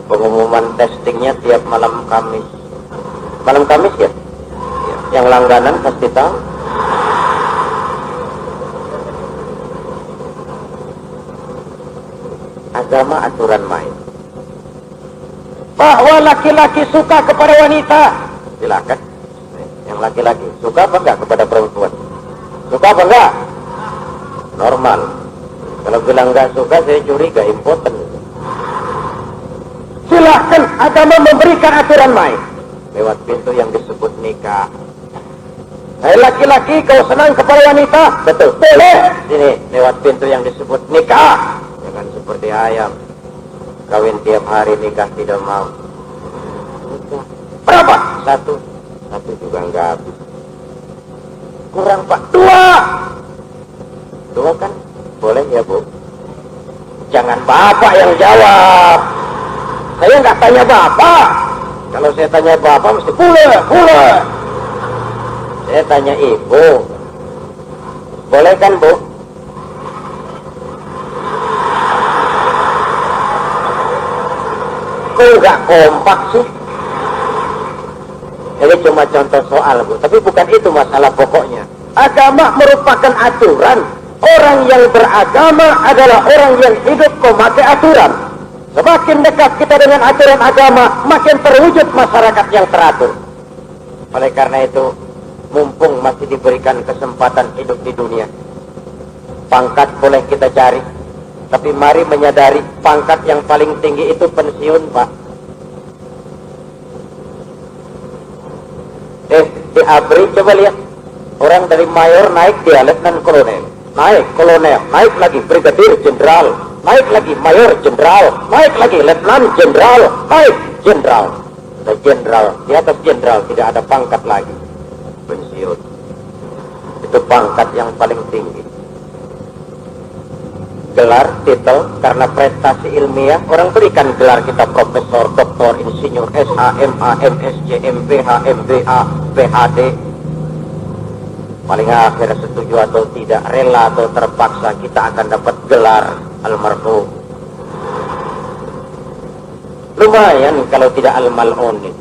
Pengumuman testingnya tiap malam Kamis. Malam Kamis ya? Yang langganan pasti tahu. Agama aturan main. Bahwa laki-laki suka kepada wanita, silakan. Yang laki-laki suka apa enggak kepada perempuan? Suka apa enggak? Normal. Kalau bilang enggak suka, saya curiga impoten. Silahkan agama memberikan aturan main lewat pintu yang disebut nikah. Hai laki-laki, kau senang kepada wanita? Betul. Boleh. Sini lewat pintu yang disebut nikah. Jangan seperti ayam kawin tiap hari nikah tidak mau. Berapa? Satu juga enggak habis. Kurang Pak. Dua kan? Boleh ya Bu? Jangan Bapak yang jawab. Saya nggak tanya Bapak. Kalau saya tanya Bapak mesti pula. Saya tanya Ibu. Boleh kan Bu? Kok nggak kompak sih? Ini cuma contoh soal Bu, tapi bukan itu masalah pokoknya. Agama merupakan aturan. Orang yang beragama adalah orang yang hidup memakai aturan. Semakin dekat kita dengan aturan agama, makin terwujud masyarakat yang teratur. Oleh karena itu, mumpung masih diberikan kesempatan hidup di dunia, pangkat boleh kita cari, tapi mari menyadari pangkat yang paling tinggi itu pensiun, Pak. Di ABRI coba lihat, orang dari mayor naik dia letnan kolonel, naik kolonel, naik lagi brigadir jenderal, naik lagi mayor jenderal, naik lagi letnan jenderal, naik jenderal. Sudah jenderal, di atas jenderal tidak ada pangkat lagi. Pensiun. Itu pangkat yang paling tinggi. Gelar, titel, karena prestasi ilmiah, orang berikan gelar kita profesor, doktor, insinyur, SHMA, MSc, MPH, MBA, PhD. Paling akhir setuju atau tidak, rela atau terpaksa, kita akan dapat gelar almarhum. Lumayan kalau tidak al-mal'unin.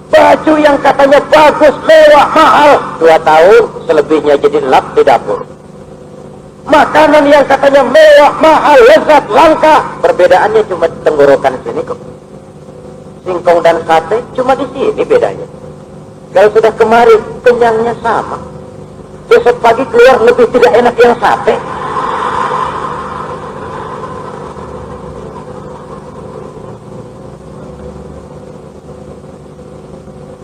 Baju yang katanya bagus, mewah, mahal, 2 tahun selebihnya jadi lap di dapur. Makanan yang katanya mewah, mahal, lezat, langka, perbedaannya cuma di tenggorokan sini kok. Singkong dan sate cuma di sini bedanya. Kalau sudah kemari kenyangnya sama. Besok pagi keluar lebih tidak enak yang sate.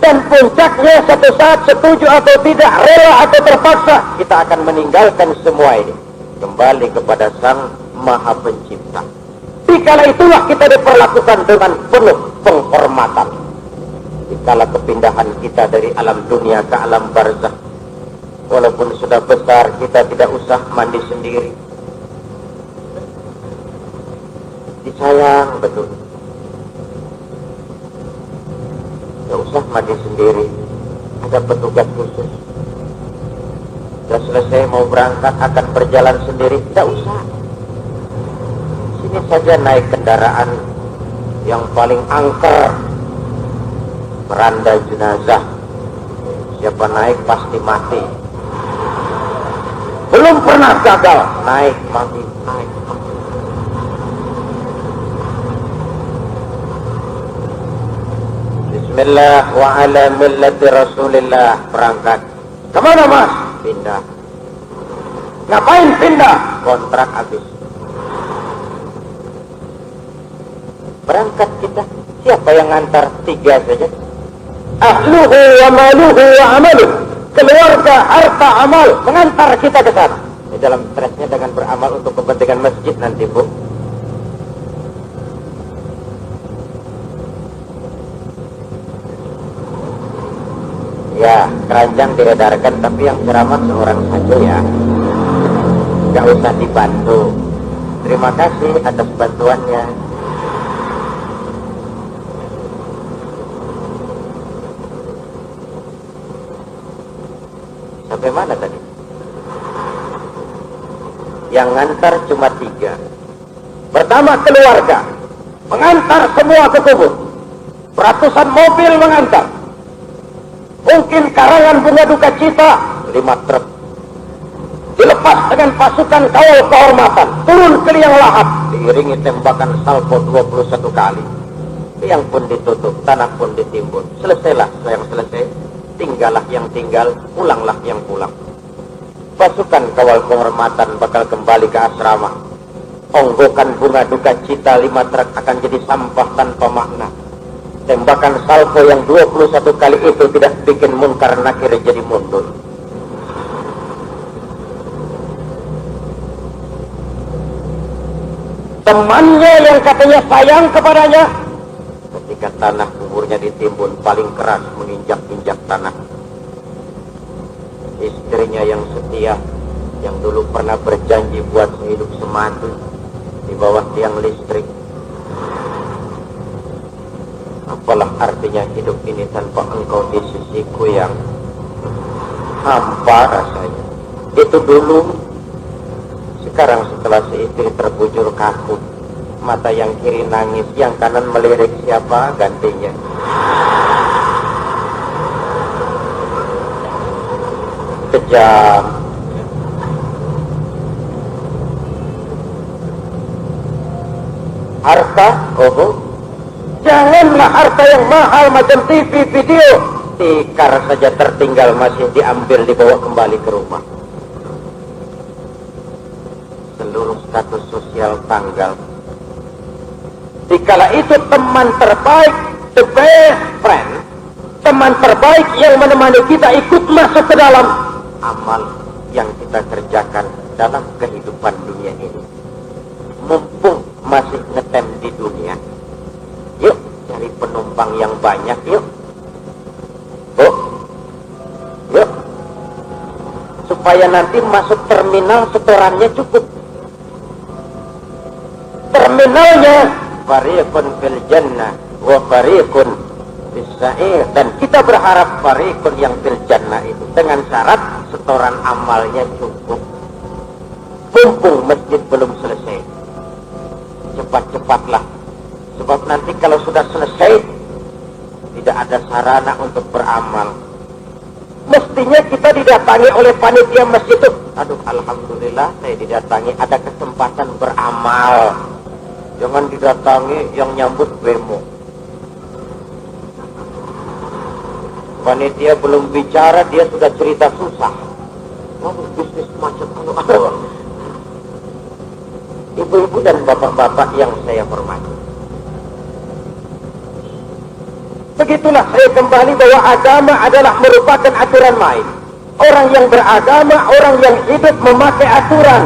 Dan puncaknya satu saat setuju atau tidak, rela atau terpaksa, kita akan meninggalkan semua ini, kembali kepada Sang Maha Pencipta. Dikala itulah kita diperlakukan dengan penuh penghormatan. Dikala kepindahan kita dari alam dunia ke alam barzakh, walaupun sudah besar, kita tidak usah mandi sendiri. Disayang betul. Tidak usah mandi sendiri, ada petugas khusus. Sudah selesai mau berangkat akan berjalan sendiri, tidak usah. Sini saja naik kendaraan yang paling angker, beranda jenazah. Siapa naik pasti mati. Belum pernah gagal, naik mati, naik mati. Bismillah wa ala millati Rasulillah, berangkat. Kemana Mas? Pindah. Ngapain pindah? Kontrak habis. Berangkat kita, siapa yang ngantar? 3 saja. Ahluhu wa maluhu wa amaluh, keluarga, harta, amal, mengantar kita ke sana. Di dalam stresnya dengan beramal untuk kepentingan masjid nanti Bu. Ya, keranjang diedarkan, tapi yang ceramah seorang saja ya. Gak usah dibantu. Terima kasih atas bantuannya. Sampai mana tadi? Yang ngantar cuma 3. Pertama keluarga, mengantar semua ke kubur. Ratusan mobil mengantar. Mungkin karangan bunga duka cita 5 truk. Dilepas dengan pasukan kawal kehormatan, turun ke liang lahat, diiringi tembakan salvo 21 kali. Liang pun ditutup, tanah pun ditimbun. Selesailah yang selesai, tinggallah yang tinggal, pulanglah yang pulang. Pasukan kawal kehormatan bakal kembali ke asrama. Onggokan bunga duka cita 5 truk akan jadi sampah tanpa makna. Tembakan salvo yang 21 kali itu tidak bikin Munkar Nakir jadi mundur. Temannya yang katanya sayang kepadanya, ketika tanah kuburnya ditimbun paling keras menginjak-injak tanah. Istrinya yang setia, yang dulu pernah berjanji buat hidup semati di bawah tiang listrik. Apalah artinya hidup ini tanpa engkau di sisiku yang hampa rasanya. Itu dulu. Sekarang setelah si istri terbujur kaku, mata yang kiri nangis, yang kanan melirik, siapa gantinya? Kejam. Harta, janganlah harta yang mahal macam TV, video. Tikar saja tertinggal masih diambil, dibawa kembali ke rumah. Seluruh status sosial tanggal. Dikala itu teman terbaik, the best friend, teman terbaik yang menemani kita ikut masuk ke dalam amal yang kita kerjakan dalam kehidupan dunia ini. Mumpung masih ngetem di dunia, yuk cari penumpang yang banyak, yuk. Yuk. Supaya nanti masuk terminal setorannya cukup. Terminalnya fariqun fil jannah wa fariqun fis sa'ir, dan kita berharap fariqun yang fil jannah itu dengan syarat setoran amalnya cukup. Mumpung masjid belum selesai, cepat-cepatlah, sebab nanti kalau sudah selesai tidak ada sarana untuk beramal. Mestinya kita didatangi oleh panitia masjid itu. Aduh, alhamdulillah saya didatangi, ada kesempatan beramal. Jangan didatangi yang nyambut bemo. Panitia belum bicara, dia sudah cerita susah. Waduh, bisnis macam apa? Ibu-ibu dan bapak-bapak yang saya hormati, begitulah saya kembali bahwa agama adalah merupakan aturan main. Orang yang beragama, orang yang hidup memakai aturan.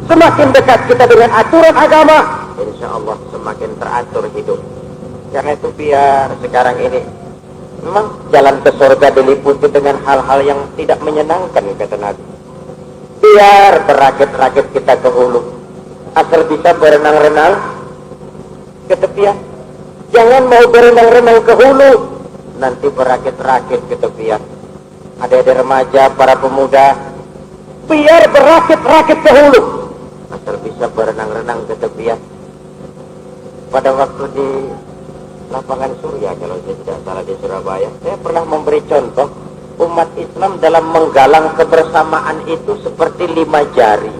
Semakin dekat kita dengan aturan agama, insya Allah semakin teratur hidup. Karena itu biar sekarang ini memang jalan ke surga diliputi dengan hal-hal yang tidak menyenangkan, kata Nabi. Biar berakit-rakit kita ke hulu, asal bisa berenang-renang ke tepian. Jangan mau berenang-renang ke hulu, nanti berakit-rakit ke tepian. Ada remaja, para pemuda, biar berakit-rakit ke hulu, asal bisa berenang-renang ke tepian. Pada waktu di lapangan Surya, kalau saya tidak salah di Surabaya, saya pernah memberi contoh umat Islam dalam menggalang kebersamaan itu seperti 5 jari.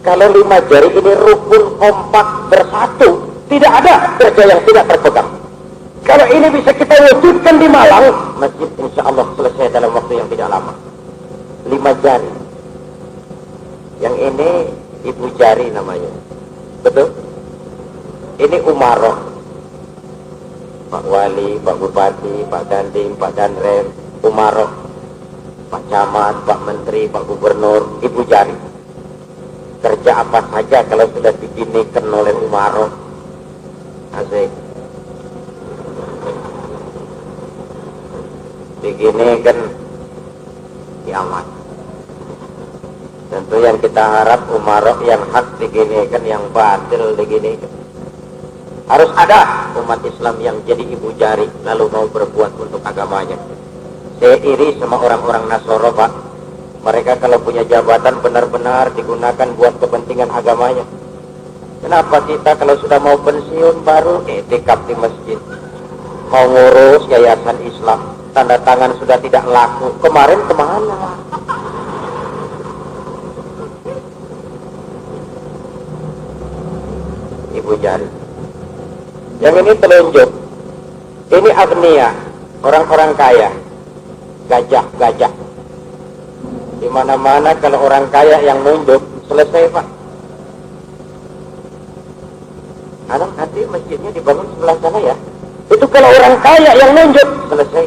Kalau 5 jari ini rukun, kompak, bersatu, tidak ada kerja yang tidak terpegang. Kalau ini bisa kita wujudkan di Malang, masjid insya Allah selesai dalam waktu yang tidak lama. 5 jari. Yang ini ibu jari namanya, betul? Ini umaroh. Pak Wali, Pak Bupati, Pak Dandim, Pak Danrem, umaroh. Pak Camat, Pak Menteri, Pak Gubernur, ibu jari. Kerja apa saja kalau sudah diginikan oleh umaroh. Asik. Diginikan kiamat. Tentu yang kita harap umaroh yang hak diginikan, yang batil diginikan. Harus ada umat Islam yang jadi ibu jari lalu mau berbuat untuk agamanya. Saya iri sama orang-orang Nasoro, Pak. Mereka kalau punya jabatan benar-benar digunakan buat kepentingan agamanya. Kenapa kita kalau sudah mau pensiun baru itikaf di masjid? Mau ngurus yayasan Islam, tanda tangan sudah tidak laku. Kemarin kemana? Ibu jari. Yang ini telunjuk. Ini agnia, orang-orang kaya. Gajah. Di mana-mana kalau orang kaya yang nunjuk, selesai Pak. Anak nanti masjidnya dibangun sebelah sana ya. Itu kalau orang kaya yang nunjuk, selesai.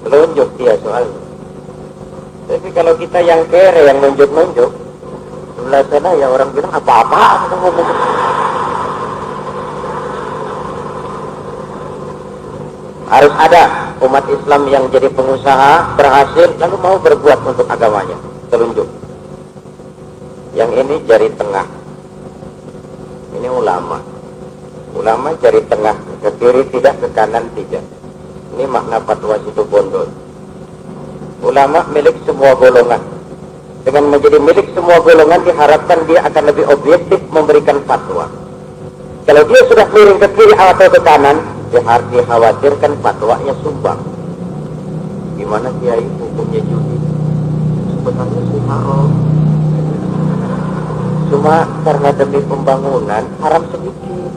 Telunjuk dia soalnya. Tapi kalau kita yang kere yang nunjuk-nunjuk, sebelah sana ya orang bilang apa-apaan. Harus ada umat Islam yang jadi pengusaha, berhasil, lalu mau berbuat untuk agamanya. Telunjuk. Yang ini jari tengah. Ini ulama. Ulama jari tengah, ke kiri tidak, ke kanan tidak. Ini makna fatwa Situbondo. Ulama milik semua golongan. Dengan menjadi milik semua golongan diharapkan dia akan lebih objektif memberikan fatwa. Kalau dia sudah miring ke kiri atau ke kanan, dikhawatirkan fatwanya sumbang. Gimana kiai hukumnya judi? Sebenarnya sih haram. Cuma karena demi pembangunan haram sedikit.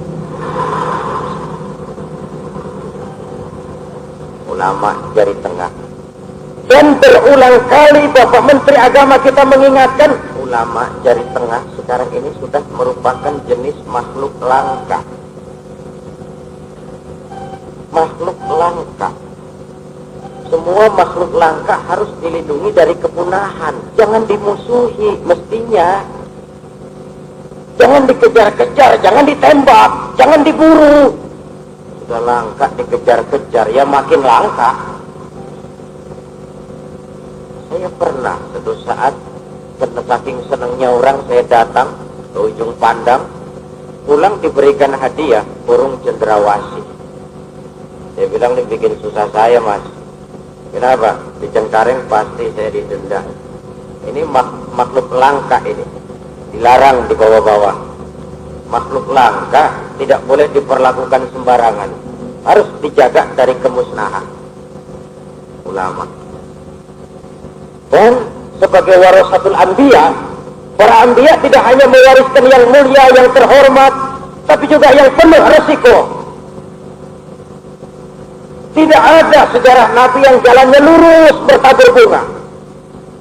Ulama jari tengah. Dan berulang kali Bapak Menteri Agama kita mengingatkan, ulama jari tengah sekarang ini sudah merupakan jenis makhluk langka. Makhluk langka. Semua makhluk langka harus dilindungi dari kepunahan. Jangan dimusuhi mestinya. Jangan dikejar-kejar, jangan ditembak, jangan diburu. Sudah langka dikejar-kejar, ya makin langka. Saya pernah suatu saat, karena saking senangnya orang, saya datang ke ujung pandang, pulang diberikan hadiah burung cendrawasih. Saya bilang, ini bikin susah saya Mas. Kenapa? Di Cengkareng pasti saya didenda. Ini makhluk langka ini. Dilarang dibawa-bawa. Makhluk langka tidak boleh diperlakukan sembarangan. Harus dijaga dari kemusnahan. Ulama. Dan sebagai warasatul anbiya, para anbiya tidak hanya mewariskan yang mulia, yang terhormat, tapi juga yang penuh resiko. Tidak ada sejarah Nabi yang jalannya lurus bertabur bunga.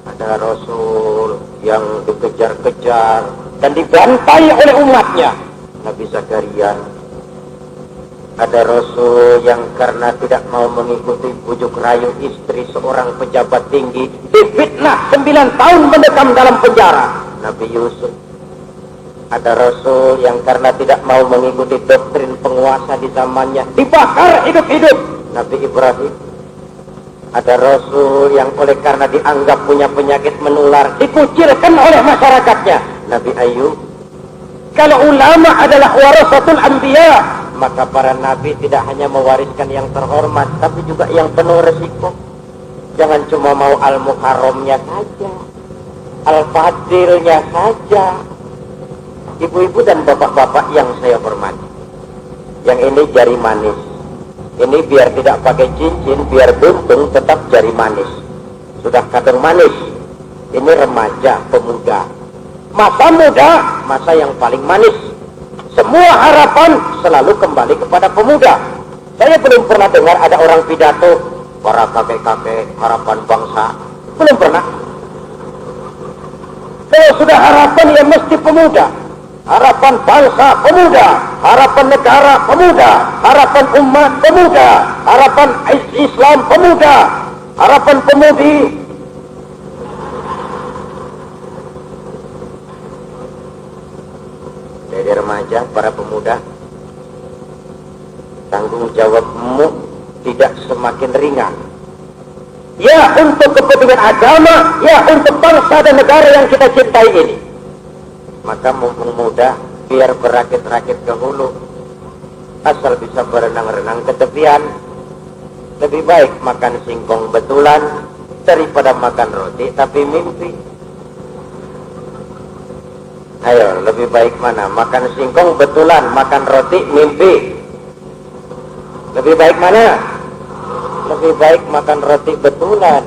Ada Rasul yang dikejar-kejar dan dibantai oleh umatnya, Nabi Zakaria. Ada Rasul yang karena tidak mau mengikuti bujuk rayu istri seorang pejabat tinggi, difitnah 9 tahun mendekam dalam penjara, Nabi Yusuf. Ada Rasul yang karena tidak mau mengikuti doktrin penguasa di zamannya, dibakar hidup-hidup, Nabi Ibrahim. Ada Rasul yang oleh karena dianggap punya penyakit menular, dikucilkan oleh masyarakatnya, Nabi Ayub. Kalau ulama adalah warasatul anbiya, maka para nabi tidak hanya mewariskan yang terhormat, tapi juga yang penuh resiko. Jangan cuma mau al-mukarramnya saja, al-fadilnya saja. Ibu-ibu dan bapak-bapak yang saya hormati, yang ini jari manis. Ini biar tidak pakai cincin, biar buntung, tetap jari manis. Sudah kadang manis. Ini remaja, pemuda. Masa muda, masa yang paling manis. Semua harapan selalu kembali kepada pemuda. Saya belum pernah dengar ada orang pidato, para kakek-kakek, harapan bangsa. Belum pernah. Kalau sudah harapan, ya mesti pemuda. Harapan bangsa pemuda, harapan negara pemuda, harapan umat pemuda, harapan Islam pemuda, harapan pemudi. Dari remaja, para pemuda, tanggung jawabmu tidak semakin ringan. Ya untuk kepentingan agama, ya untuk bangsa dan negara yang kita cintai ini. Maka mumpung muda, biar berakit-rakit ke hulu, asal bisa berenang-renang ke tepian. Lebih baik makan singkong betulan daripada makan roti tapi mimpi. Ayo, lebih baik mana? Makan singkong betulan, makan roti mimpi. Lebih baik mana? Lebih baik makan roti betulan.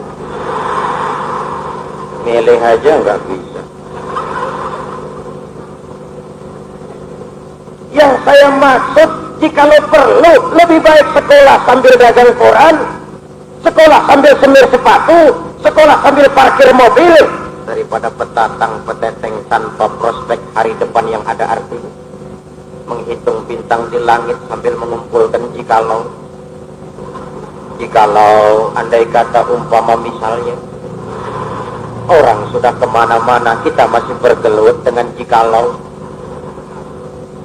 Milih aja nggak bisa. Yang saya maksud, jikalau perlu, lebih baik sekolah sambil dagang koran, sekolah sambil semir sepatu, sekolah sambil parkir mobil, daripada petatang peteteng tanpa prospek hari depan yang ada artinya. Menghitung bintang di langit sambil mengumpulkan jikalau andai kata umpama misalnya orang sudah kemana-mana, kita masih bergelut dengan jikalau.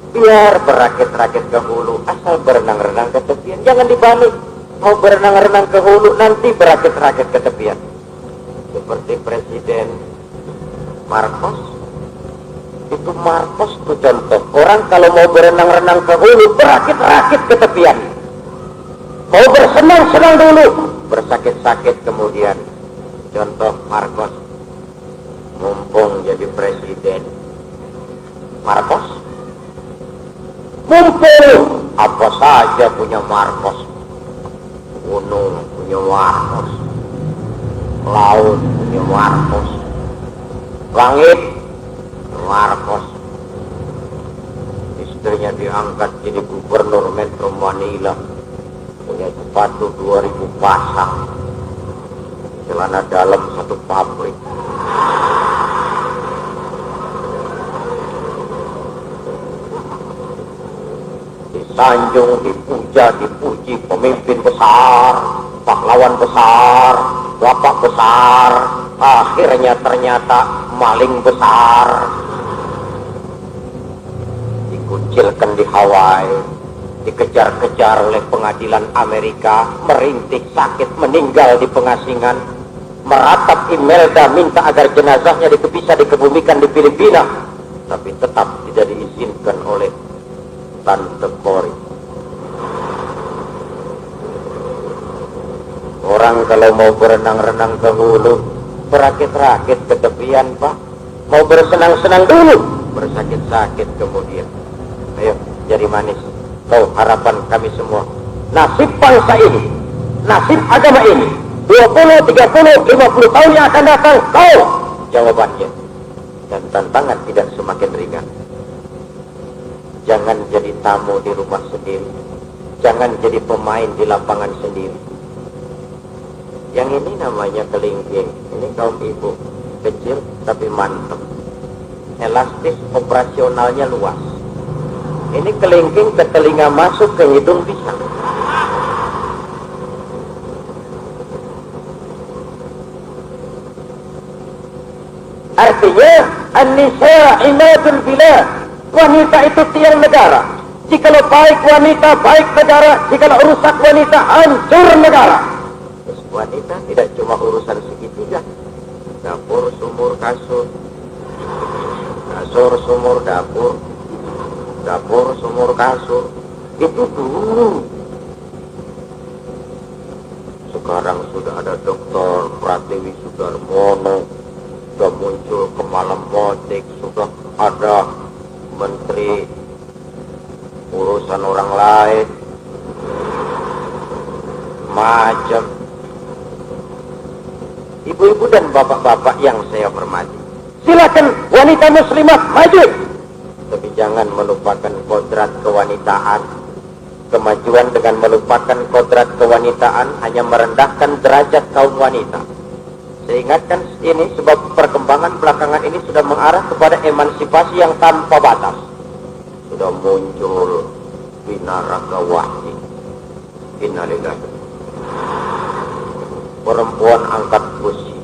Biar berakit-rakit ke hulu, asal berenang-renang ke tepian, jangan dibalik. Mau berenang-renang ke hulu, nanti berakit-rakit ke tepian. Seperti Presiden Marcos. Itu Marcos itu contoh. Orang kalau mau berenang-renang ke hulu, berakit-rakit ke tepian. Mau bersenang-senang dulu, bersakit-sakit kemudian. Contoh Marcos. Mumpung jadi presiden. Marcos. Mumpung apa saja punya Marcos. Gunung punya Marcos. Laut punya Marcos. Langit Marcos. Istrinya diangkat jadi gubernur Metro Manila. Punya sepatu 2000 pasang. Celana dalam satu pabrik. Disanjung, dipuja, dipuji, pemimpin besar, pahlawan besar, bapak besar. Akhirnya ternyata maling besar. Dikucilkan di Hawaii. Dikejar-kejar oleh pengadilan Amerika, merintih sakit, meninggal di pengasingan. Meratap Imelda minta agar jenazahnya bisa dikebumikan di Filipina, tapi tetap tidak diizinkan oleh Tante Cory. Orang kalau mau berenang-renang ke hulu, berakit-rakit ke tepian, Pak. Mau bersenang-senang dulu, bersakit-sakit kemudian. Ayo, jadi manis. Kau harapan kami semua. Nasib bangsa ini, nasib agama ini, 20, 30, 50 tahun yang akan datang, kau jawabannya. Dan tantangan tidak semakin ringan. Jangan jadi tamu di rumah sendiri. Jangan jadi pemain di lapangan sendiri. Yang ini namanya kelingking. Ini kaum ibu, kecil tapi mantap. Elastis, operasionalnya luas. Ini kelingking ke telinga masuk, ke hidung bisa. Artinya, an-nisa imadul bilad. Wanita itu tiang negara. Jikalau baik wanita, baik negara. Jikalau rusak wanita, hancur negara. Terus wanita tidak cuma urusan segitiga. Dapur, sumur, kasur. Kasur, sumur, dapur. Dapur, sumur, kasur. Itu dulu. Sekarang sudah ada Dr. Pratiwi Sudarmono. Sudah muncul Kemalam Motik. Sudah ada Menteri Urusan Orang Lain. Macam. Ibu-ibu dan bapak-bapak yang saya hormati, silakan wanita muslimah maju. Tapi jangan melupakan kodrat kewanitaan. Kemajuan dengan melupakan kodrat kewanitaan hanya merendahkan derajat kaum wanita. Saya ingatkan ini sebab perkembangan belakangan ini sudah mengarah kepada emansipasi yang tanpa batas. Sudah muncul Binaraka Wahdi. Innalillahi. Perempuan angkat besi.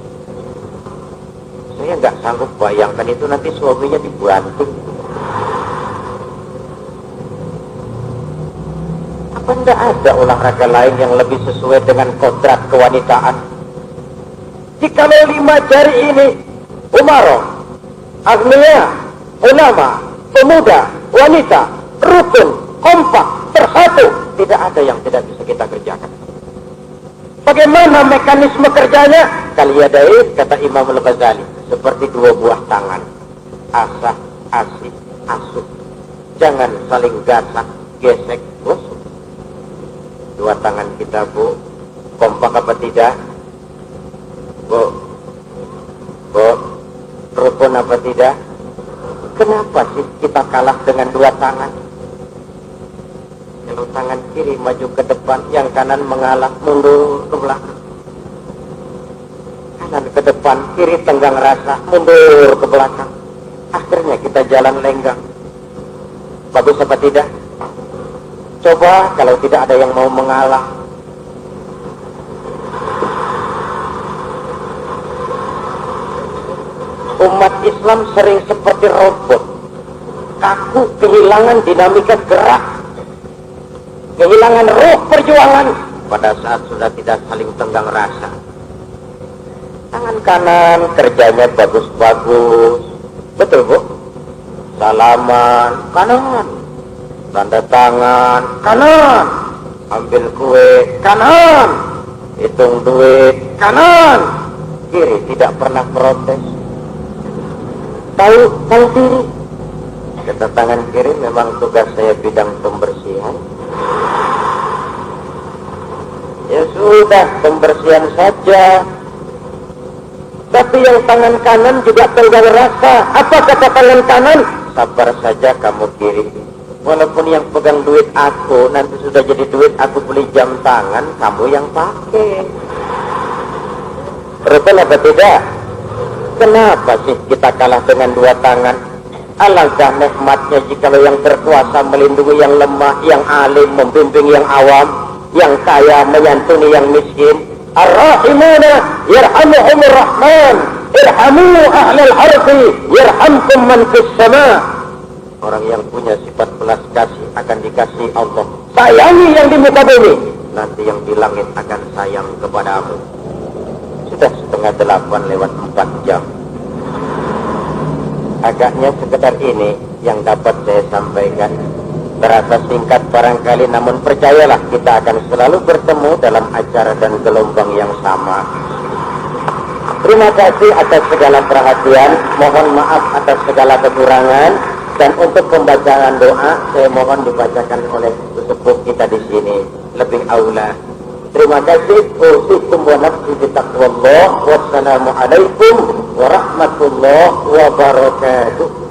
Saya nggak sanggup bayangkan itu nanti suaminya dibanting. Apa tidak ada olahraga lain yang lebih sesuai dengan kodrat kewanitaan? Jikalau 5 jari ini, umaroh, agniya, ulama, pemuda, wanita, rukun, kompak, bersatu, tidak ada yang tidak bisa kita kerjakan. Bagaimana mekanisme kerjanya? kaliyadain, kata Imam Al-Ghazali, seperti dua buah tangan. Asah, asih, asuh. Jangan saling gasak, gesek, gosok. Dua tangan kita, Bu, kompak apa tidak? Bu, rukun apa tidak? Kenapa sih kita kalah dengan dua tangan? Kalau tangan kiri maju ke depan, yang kanan mengalah mundur ke belakang. Kanan ke depan, kiri tenggang rasa, mundur ke belakang. Akhirnya kita jalan lenggang. Bagus apa tidak? Coba kalau tidak ada yang mau mengalah. Umat Islam sering seperti robot, kaku, kehilangan dinamika gerak, kehilangan ruh perjuangan pada saat sudah tidak saling tenggang rasa. Tangan kanan kerjanya bagus-bagus, betul Bu? Salaman kanan, tanda tangan kanan, ambil kue kanan, hitung duit kanan, kiri tidak pernah protes. Tahu diri. Kata tangan kiri, memang tugas saya bidang pembersihan. Ya sudah, pembersihan saja. Tapi yang tangan kanan juga tenggang rasa. Apa kata tangan kanan? Sabar saja kamu kiri. Walaupun yang pegang duit aku, nanti sudah jadi duit aku beli jam tangan, kamu yang pakai. Betul apa tidak? Kenapa sih kita kalah dengan dua tangan? Alangkah nikmatnya jikalau yang berkuasa melindungi yang lemah, yang alim membimbing yang awam, yang kaya menyantuni yang miskin. Ar-Rahimuna yarhamuhumur Rahman, irhamu ahlal ardi yarhamkum man fis sama. Orang yang punya sifat belas kasih akan dikasih Allah. Sayangi yang di muka bumi, nanti yang di langit akan sayang kepadamu. Sudah 7:30 jam. Agaknya sekedar ini yang dapat saya sampaikan. Terasa singkat barangkali, namun percayalah kita akan selalu bertemu dalam acara dan gelombang yang sama. Terima kasih atas segala perhatian, mohon maaf atas segala kekurangan, dan untuk pembacaan doa saya mohon dibacakan oleh sesepuh kita di sini lebih aula. Terima kasih. Usikum wa nafsi bitaqwallah. Wassalamualaikum warahmatullahi wabarakatuh.